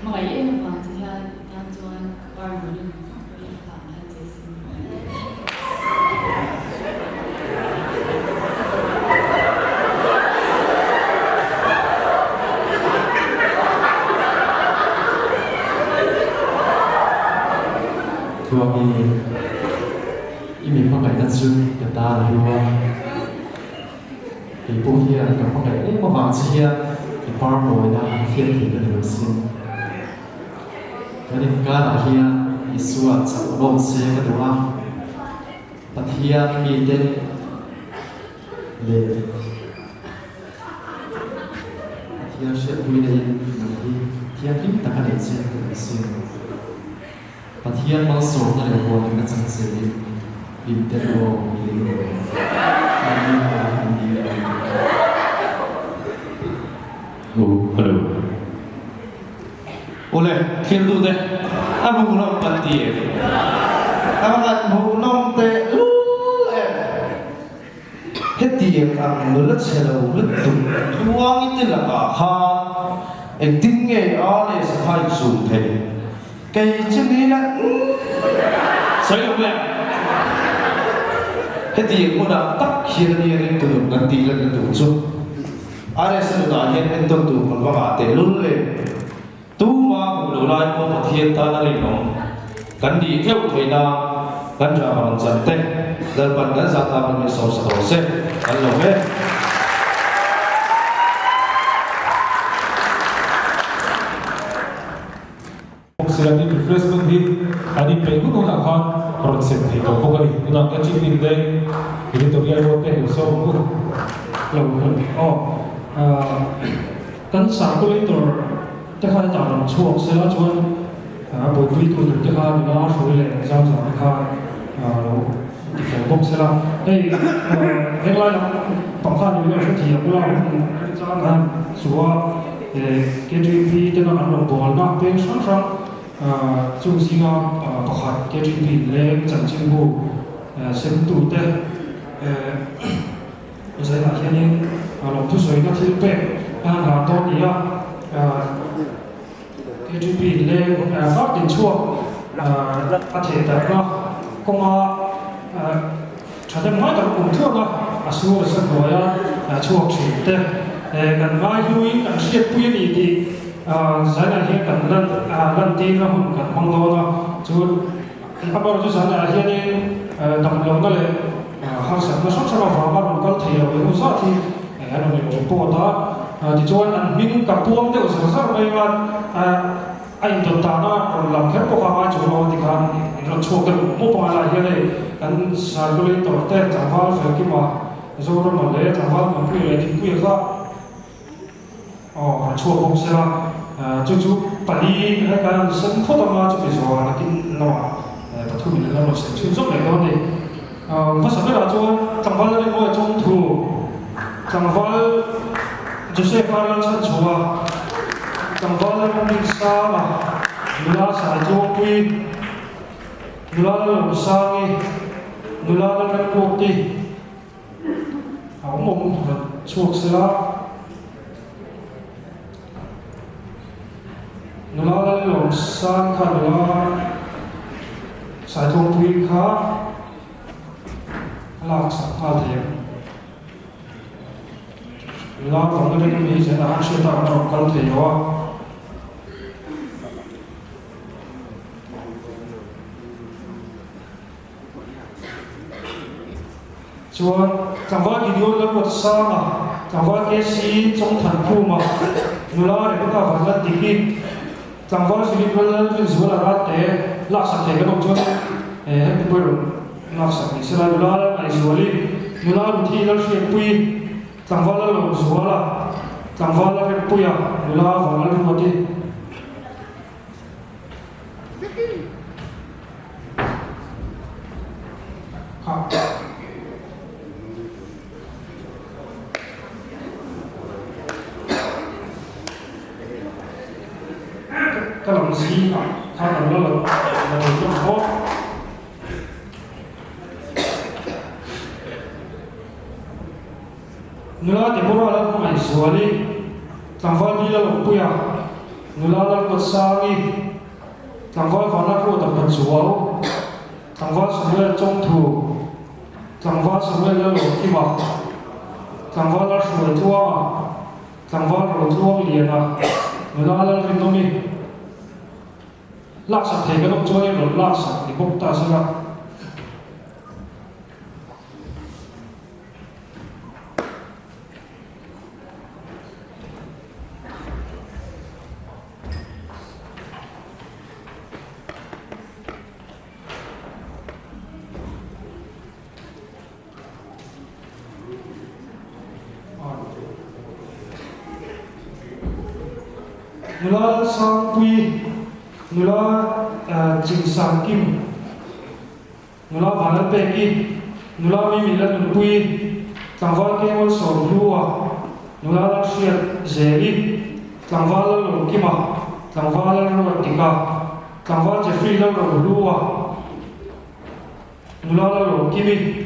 Mga iya yung pantihan, tantuan, harmony, yung pantihan sa ini phong này nó dương người ta là luôn thì bố hier cái phong này ấy mà vàng chi hier thì par mồi đã hiện thì cái điều xin cái này cả là hier Isua chẳng có xe cái đồ ăn bắt hier mi tên để hier sẽ vui đây đi hier kim ta cái này xin cái xin bắt hier mang số này là buồn cái chẳng sẽ đi tên đồ đi hello. Oleh, kira tu deh. Apa guna pati? Apa kan guna te? Heti ang mulut selalu mulut tu. Tuang itu lah kah. Tinggal ada sekai sungai. Kaya cini lah. Saya boleh. Heti guna tak kira ni yang tu nanti lah tu so. Ada sesuatu yang itu tu kalau ada lule. Tu ma bulu lai ko pathian ta na ri no kan di kheu thoina kan ra ban chan te dal ban kan za ta ban so sa do se kan lo ve Oxilati refreshment hi ani pe ku na khan concept hi to ko ga na ka chi pin de ni to ya ro te so ku lo kan circulator te kha ta ram chuak se la chuan bo tui tu te kha ni na shui le zam zam kha lo ti fo box se la ei la pang kha ni lo shi ti ya la cha na suwa KGP te na an lo bol na pe shan shan chu singa pakhat KGP le chan ching bu sem tu te sai na hian lo tu soi na thil pe ha to ni ya KGP le phát triển chuộc có thể đặt ra công trở thành mọi tập cùng thước là số là sân khấu chuộc chỉ để gần mai lưu ý cần siết quy định thì giải là hiện cần lần tin là mình cần mong đợi là chú anh bảo chú giải là hiện nay đồng lòng đó là hàng sản nó xuất ra vào mà mình có thể ở bên ngoài thì anh nói mình chụp đó thì cho anh mình gặp buông đều sản xuất đây mà anh đột ta nó làm hết bộ phận cho nó thì kan nó chụp cái bộ phận là hiện nay anh sản xuất lên tổ tế chẳng phải phải cái mà rồi nó mà lấy chẳng phải mà quy lại thì quy ra chụp bông xe chú bali cái sân phốt mà chú bị rồi là cái nó bắt thu mình nó sẽ chuyên giúp này đó thì phát sản là cho chẳng phải là ngồi trong thủ chẳng phải Joseph Alan chân chúa chẳng phải là một mình xa mà người ta xài cho quy người ta làm sao đi người ta làm cái cuộc đi không mong chuộc xe người ta làm sao khá người ta xài cho quy khá lạc sẵn khá thiệt là phòng cái này sẽ là ăn xuyên tạo trong cơ thể đó chuan chẳng phải cái điều là một sao mà chẳng phải cái gì trong thần khu mà người ta để chúng ta phải là tỉ mỉ chẳng phải sự việc là cái gì là ra để lạc sạch cái động chuan cái bữa lạc sạch thì sẽ là người ta lại xử lý nula ruthi la shek pui tangwala lo zuala tangwala rek puya nula wala rimati ha các đồng chí tham gia lao động là một trong khó nula te pura la ko mai suali tangwal di la lo puya nula la ko sangi tangwal vana ko ta pan suao tangwal suwe trong thu tangwal suwe la lo kiwa tangwal la suwe tua tangwal ro tua liana nula la rin nomi lak sak thei ka dok choi lo lak sak ni bok ta sala nula sang pui nula jing sang kim nula valan pe ki nula mi mi la nun pui tangwal ke wal so luwa nula la shiat zeri tangwal la lo kima tangwal la ro tika tangwal je free la ro luwa nula la lo kimi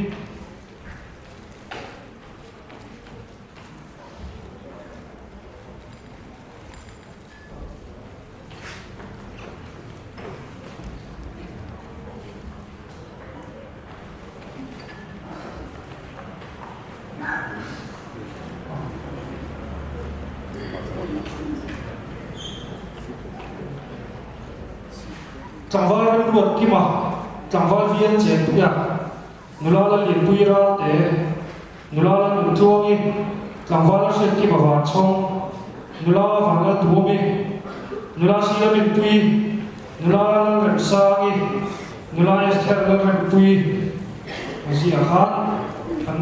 tangwal ren ruột kima tangwal viên chen puya nula la lin pui ra te nula la nun tuangi tangwal la shet kima wa chong nula wa la tuomi nula si la min pui nula la rem sangi nula esther la rem pui asi a khan kan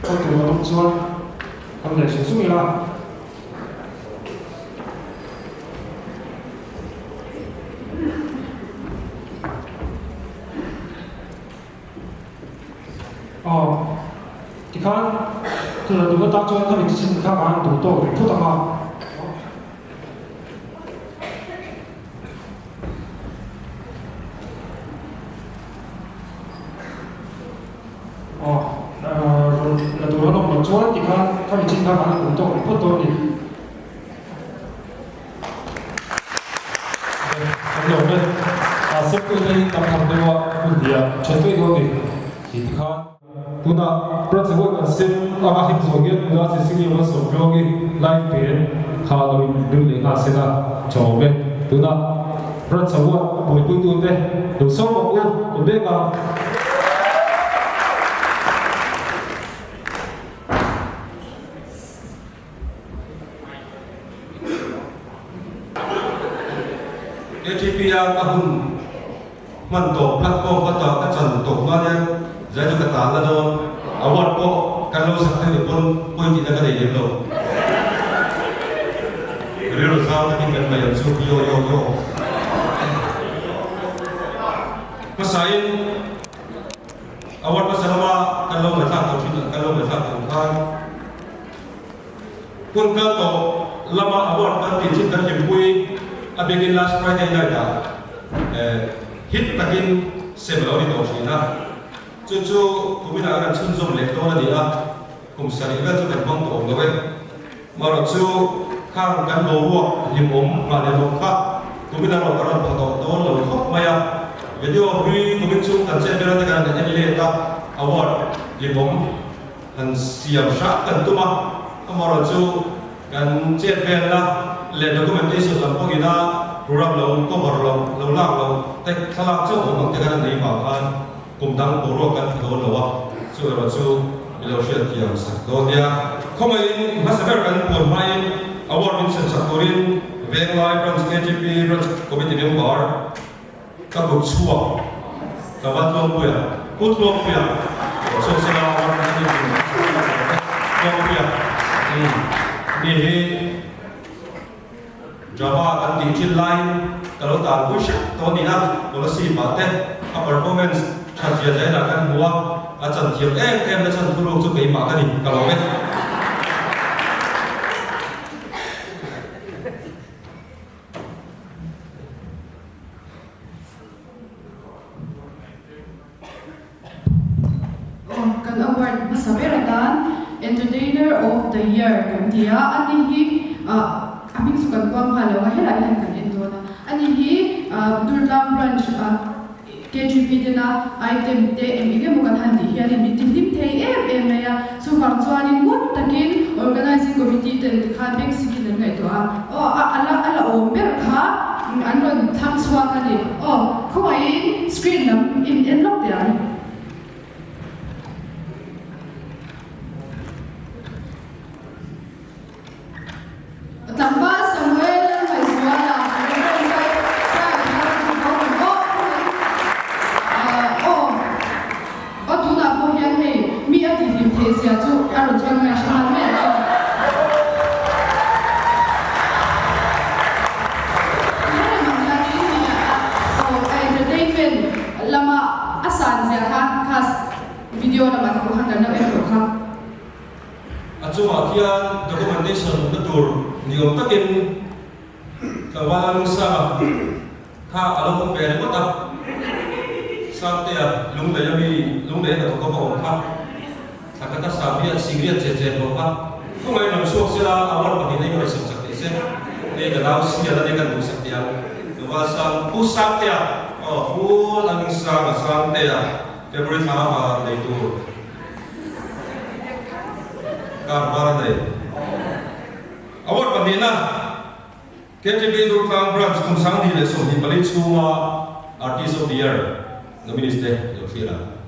ko tu wa dong chuan kan le su su la thì khán từ là đúng tác cho các vị sinh các bạn đủ tổ để phút tặng là đủ nó một chỗ thì khán các vị sinh các bạn đủ tổ để phút tổ đi anh hiểu đấy sắp tới đây tập hợp đây là một điểm chuẩn bị thôi thì khán tuna pracowałem na sim amahim zogien na sesini was so blogi live pen halo dul na sena chobe tuna pracowałem boi boi tu te do so mo u be ga ATP ahun man to platform ka ta ka chan to ma ne zai ju ka ta la don award ko kan lo sak te pon point ti ka dei lo ri ro sa ta kin kan mai su yo ka sai award pa salama kan lo ma sa to tin kan lo ma sa to kan kun ka to lama award kan ti chin kan him pui abegin last Friday night hit takin sebelum itu sih cucu kami nak akan sunzom lektor ni kum sari kan tu kan bang tu orang tu malah cu kang kan bawa limom mana lompa kami nak orang bang tu orang lalu kok maya video hui kami cu kan saya berada kan dengan ini tak award limom kan siap syak kan tu mah malah cu kan cek bela le dokumentasi lampau kita program lalu cover lalu lalu tek salah cu orang tekan dari bahan kumdang boro kan do lawa chu ro chu bilo shia tiang sak do dia khomai masaber kan pon mai award Vincent Sakorin venglai branch KGP branch committee member ka bu chuwa ka wat lo puya put lo puya so sila award na ni yo pia ni he drama kan ti chin line kalau ta bu sha to ni na policy ba te a performance chan chia jai na kan huwa a chan thiam em na chan thuru chu kai ma ka ni kalau me kan award masaberatan Entertainer of the Year kan dia ani hi amin sukan kuang halo nga hela yan kan endo na ani hi Durlam branch KGP dina item te emige mo kan handi hi ani meeting lim thei em ya so kang chuanin mot takin organizing committee ten khabek sikin ngai to ala o mer kha anron tham chwa kani khoi screen nam in lock there Tamba Samuel Maiswala tuna po hiyan hey mi ati lim the sia chu aro chuan ngai shan me entertainment lama asan sia khas video lama ko hanga na e kha achuma kian documentation betul niom takin kawalan sa kha along pe mo tap sampai lung daya na to ko kha sakata sabi at sigri at jeje ko kha kung may nang suok sila awal pag hindi mo isip sakti se ne galaw siya na kan mo sakti ang wasang pusakti pu lang sa sakti February ha day tour para day awal pag na KGP Durkang branch kung sang nila so di palit suma Artist of the Year nominees deh Elvira.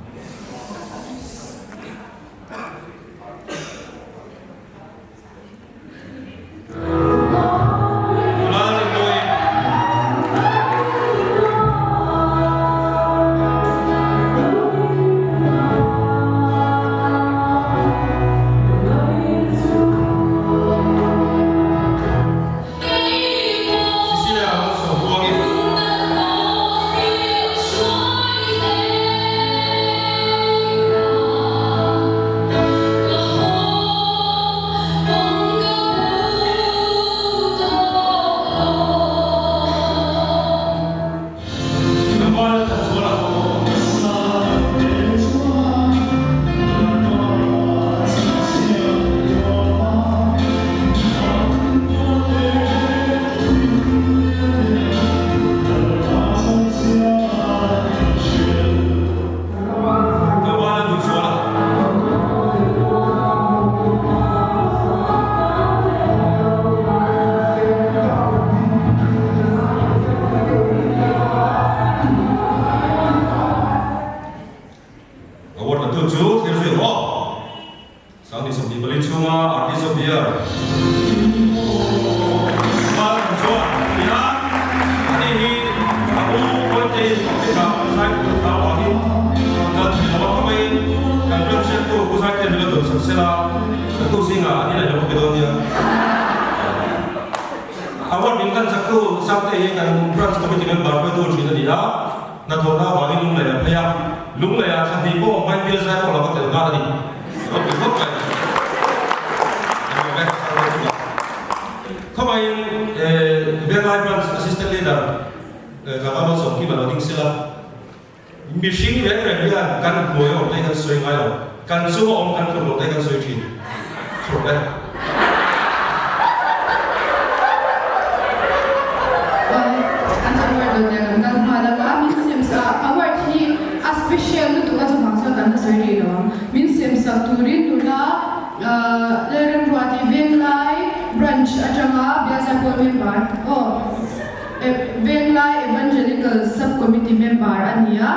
Evangelical Subcommittee Member ania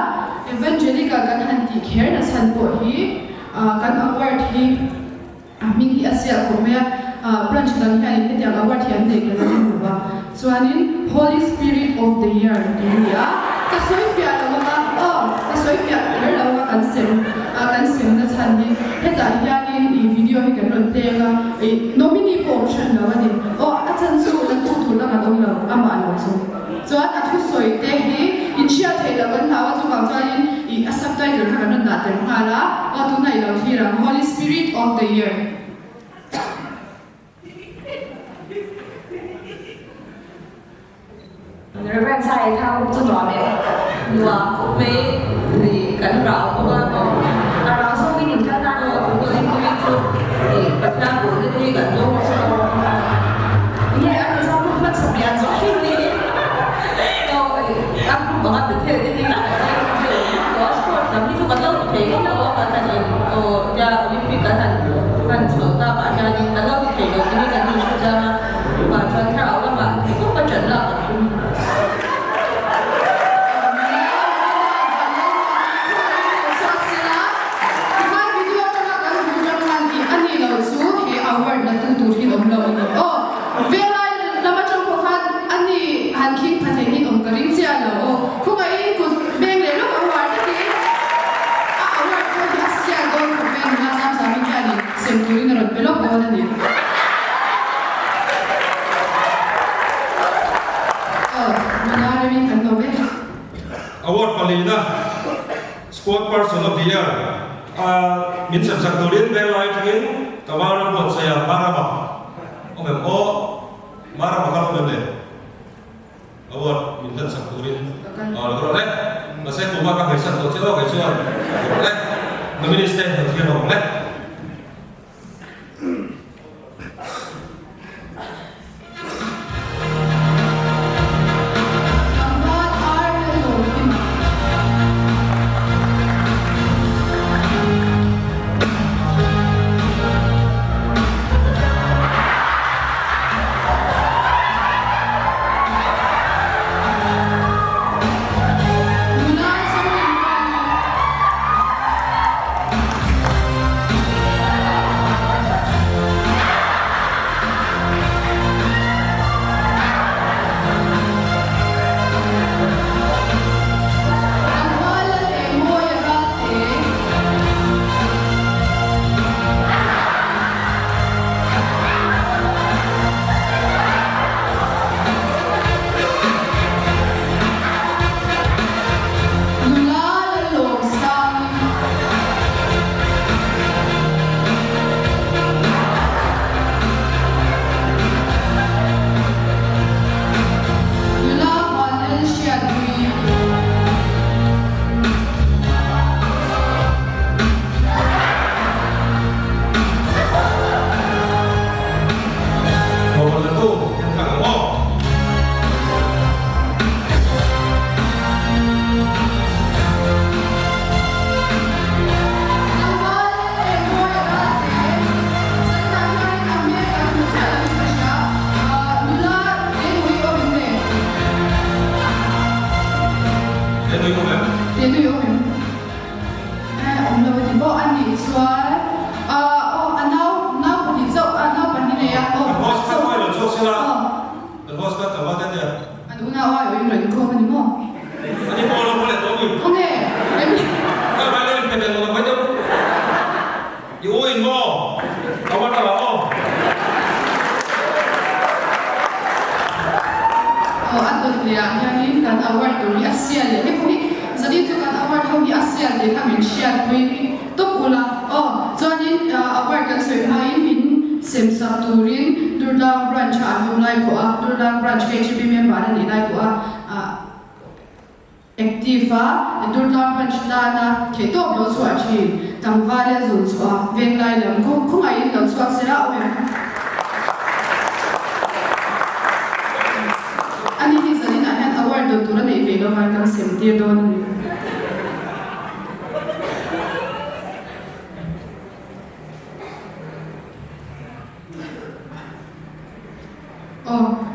Evangelical kan hanti kher na san po hi kan award hi mingi asia ko me branch dan kan ni dia award hi ande ke na ba chuanin Holy Spirit of the Year dia ka soi pia la ma ka soi pia la kan sem chan ni heta hianin I video hi kan ron tenga nominee option lo ani a chan chu la tu tu la ma dong lo ama lo chu chuan a thu soi te hi in chia thei lo kan hawa chu bang chuanin a subtitle ha kan da ter ngala a tu nai lo hi ra Holy Spirit of the Year Reverend sai thao chu rõ mẹ lúa với thì cắn rau cũng là rau sau khi nhìn ra rồi chúng tôi đi chụp thì bật ra của cái gần luôn sau nghe anh sao cũng mất sập đèn rõ khi đi rồi anh cũng bảo được thế thì là có sport làm như chúng ta lâu thì thấy nó có thành ra Olympic cả thành chúng ta bạn ra nhưng ta lâu thì thấy được cái cái gì ra mà cho thảo các bạn thì cũng có trận là award na tu hin om lo ni velai lama chang ko khan ani han khi phathe hin om karing sia lo ko mai ku beng le lo award ti award ko ya sia go ko beng na sam sam ni ani sem tu ni ro belok ko na ni mana re mi kan lo be award palina sport person of the year min sam sak torin velai thingin kawan buat saya marah om marah kalau bende award minta sakurin kalau leh masih cuma kan bisa tuh celo kesuan leh minister harusnya dong leh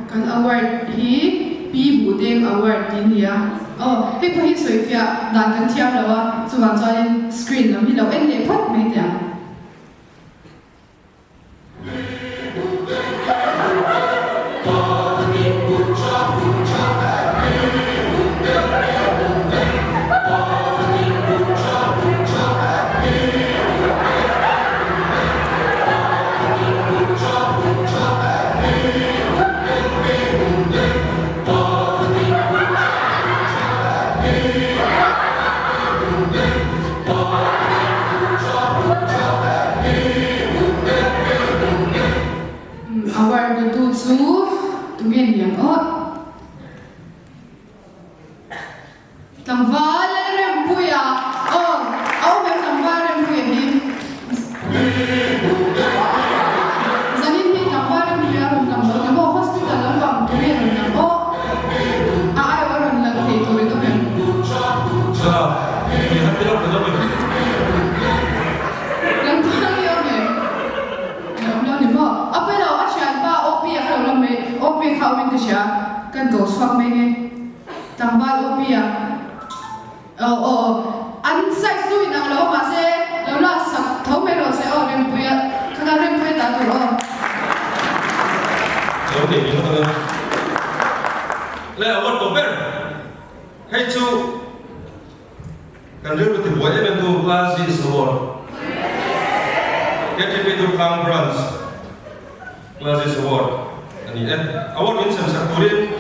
kan award hi pi budeng award din ya hei phi soifia dan kan thiam lawa chuan chuan screen lam hi lo en le phat mai tia nghe niềng ớt tầm va lên rem bùi à áo em tầm va rem bùi đi giờ nên đi tầm va rem bùi à rồi tầm đó nó hospital nó bằng tụi em rồi nó ai ở rồi là thì tụi em Sao? Thì hắn biết đâu được mình. Yang tuhan dia ni, yang dia ni bah. Apa yang awak cakap bah opi yang kalau lama opi kau minta siapa kan kau suap mengen tambal opi ya. Ansai sui nak lalu masih lalu sak tahu melo saya rem puya kadang rem puya tak tahu. Jadi ni kita kan. Lewat dober. Hey cu. Kan dia betul buat je bentuk Classic Award. KGP Durkang Branch Classic Award. Ini award ini saya kulit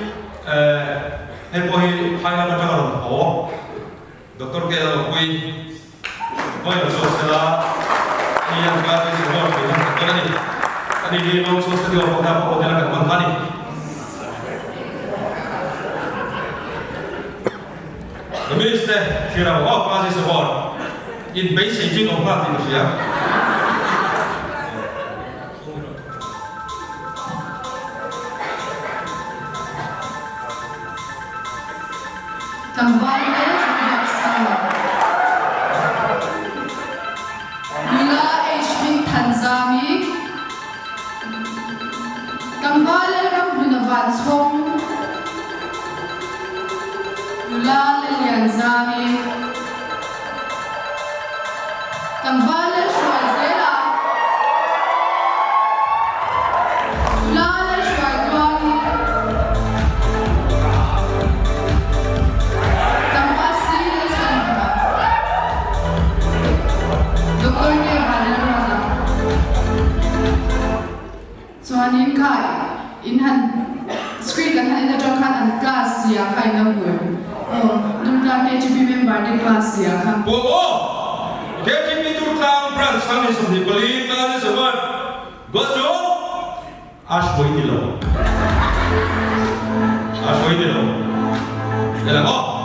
hepohi hanya macam orang oh Doktor kita kui boleh sosial ini yang Classic Award ini doktor ini dia mau sosial dia apa dia nak mengkali. The minister kira oh Classic Award in basic jing of party Malaysia. Tambal setiap salah. Mula HB Tanzami. Tambal ram Lunavan Song. Mula Lilian Zami. Tambal Shwazela. Mula Shwazwani. Soanin kai inhan screen kan han ina kan an class ya kai na bu Durga KGP member de class ya kan KGP Durkang Branch kami seperti beli Classic Award goes to Ashboy Dilo. Ashboy Dilo. Jalan oh.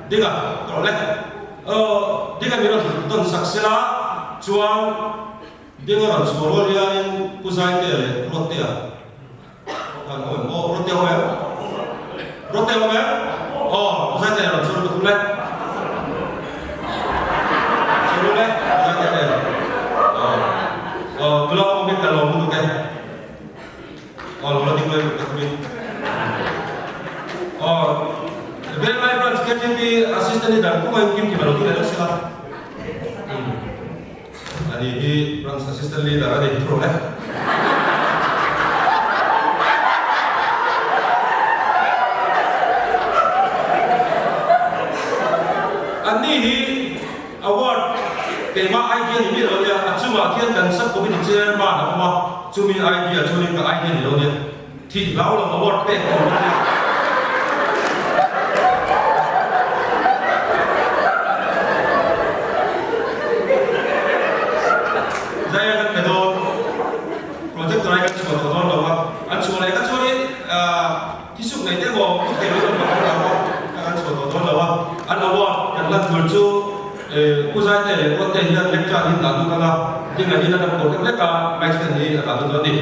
Diga, kalau leh, diga mira ton saksela, cuan, diga orang sekolah dia yang pusat dia le, rote ya, oh rote apa ya, rote apa ya, oh pusat dia orang suruh betul leh, pusat dia, belum mungkin kalau untuk kan, kalau tinggal betul Very my friends, KGP assistant dan kuma yang kim kita lakukan adalah siapa? Tadi di branch assistant leader ada di pro Ani award tema idea ini loh ya, cuma kian dan sab kopi dicer mana apa cumi idea cumi ke idea ini loh ya, tidak lalu award pek. Pusat ni, kota yang lekar ini lalu kalau dengan ini dalam kota lekar, macam ni lalu jadi,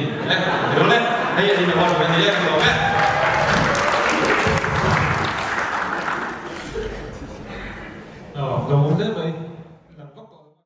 boleh? Ayat ini awak boleh lihat, boleh?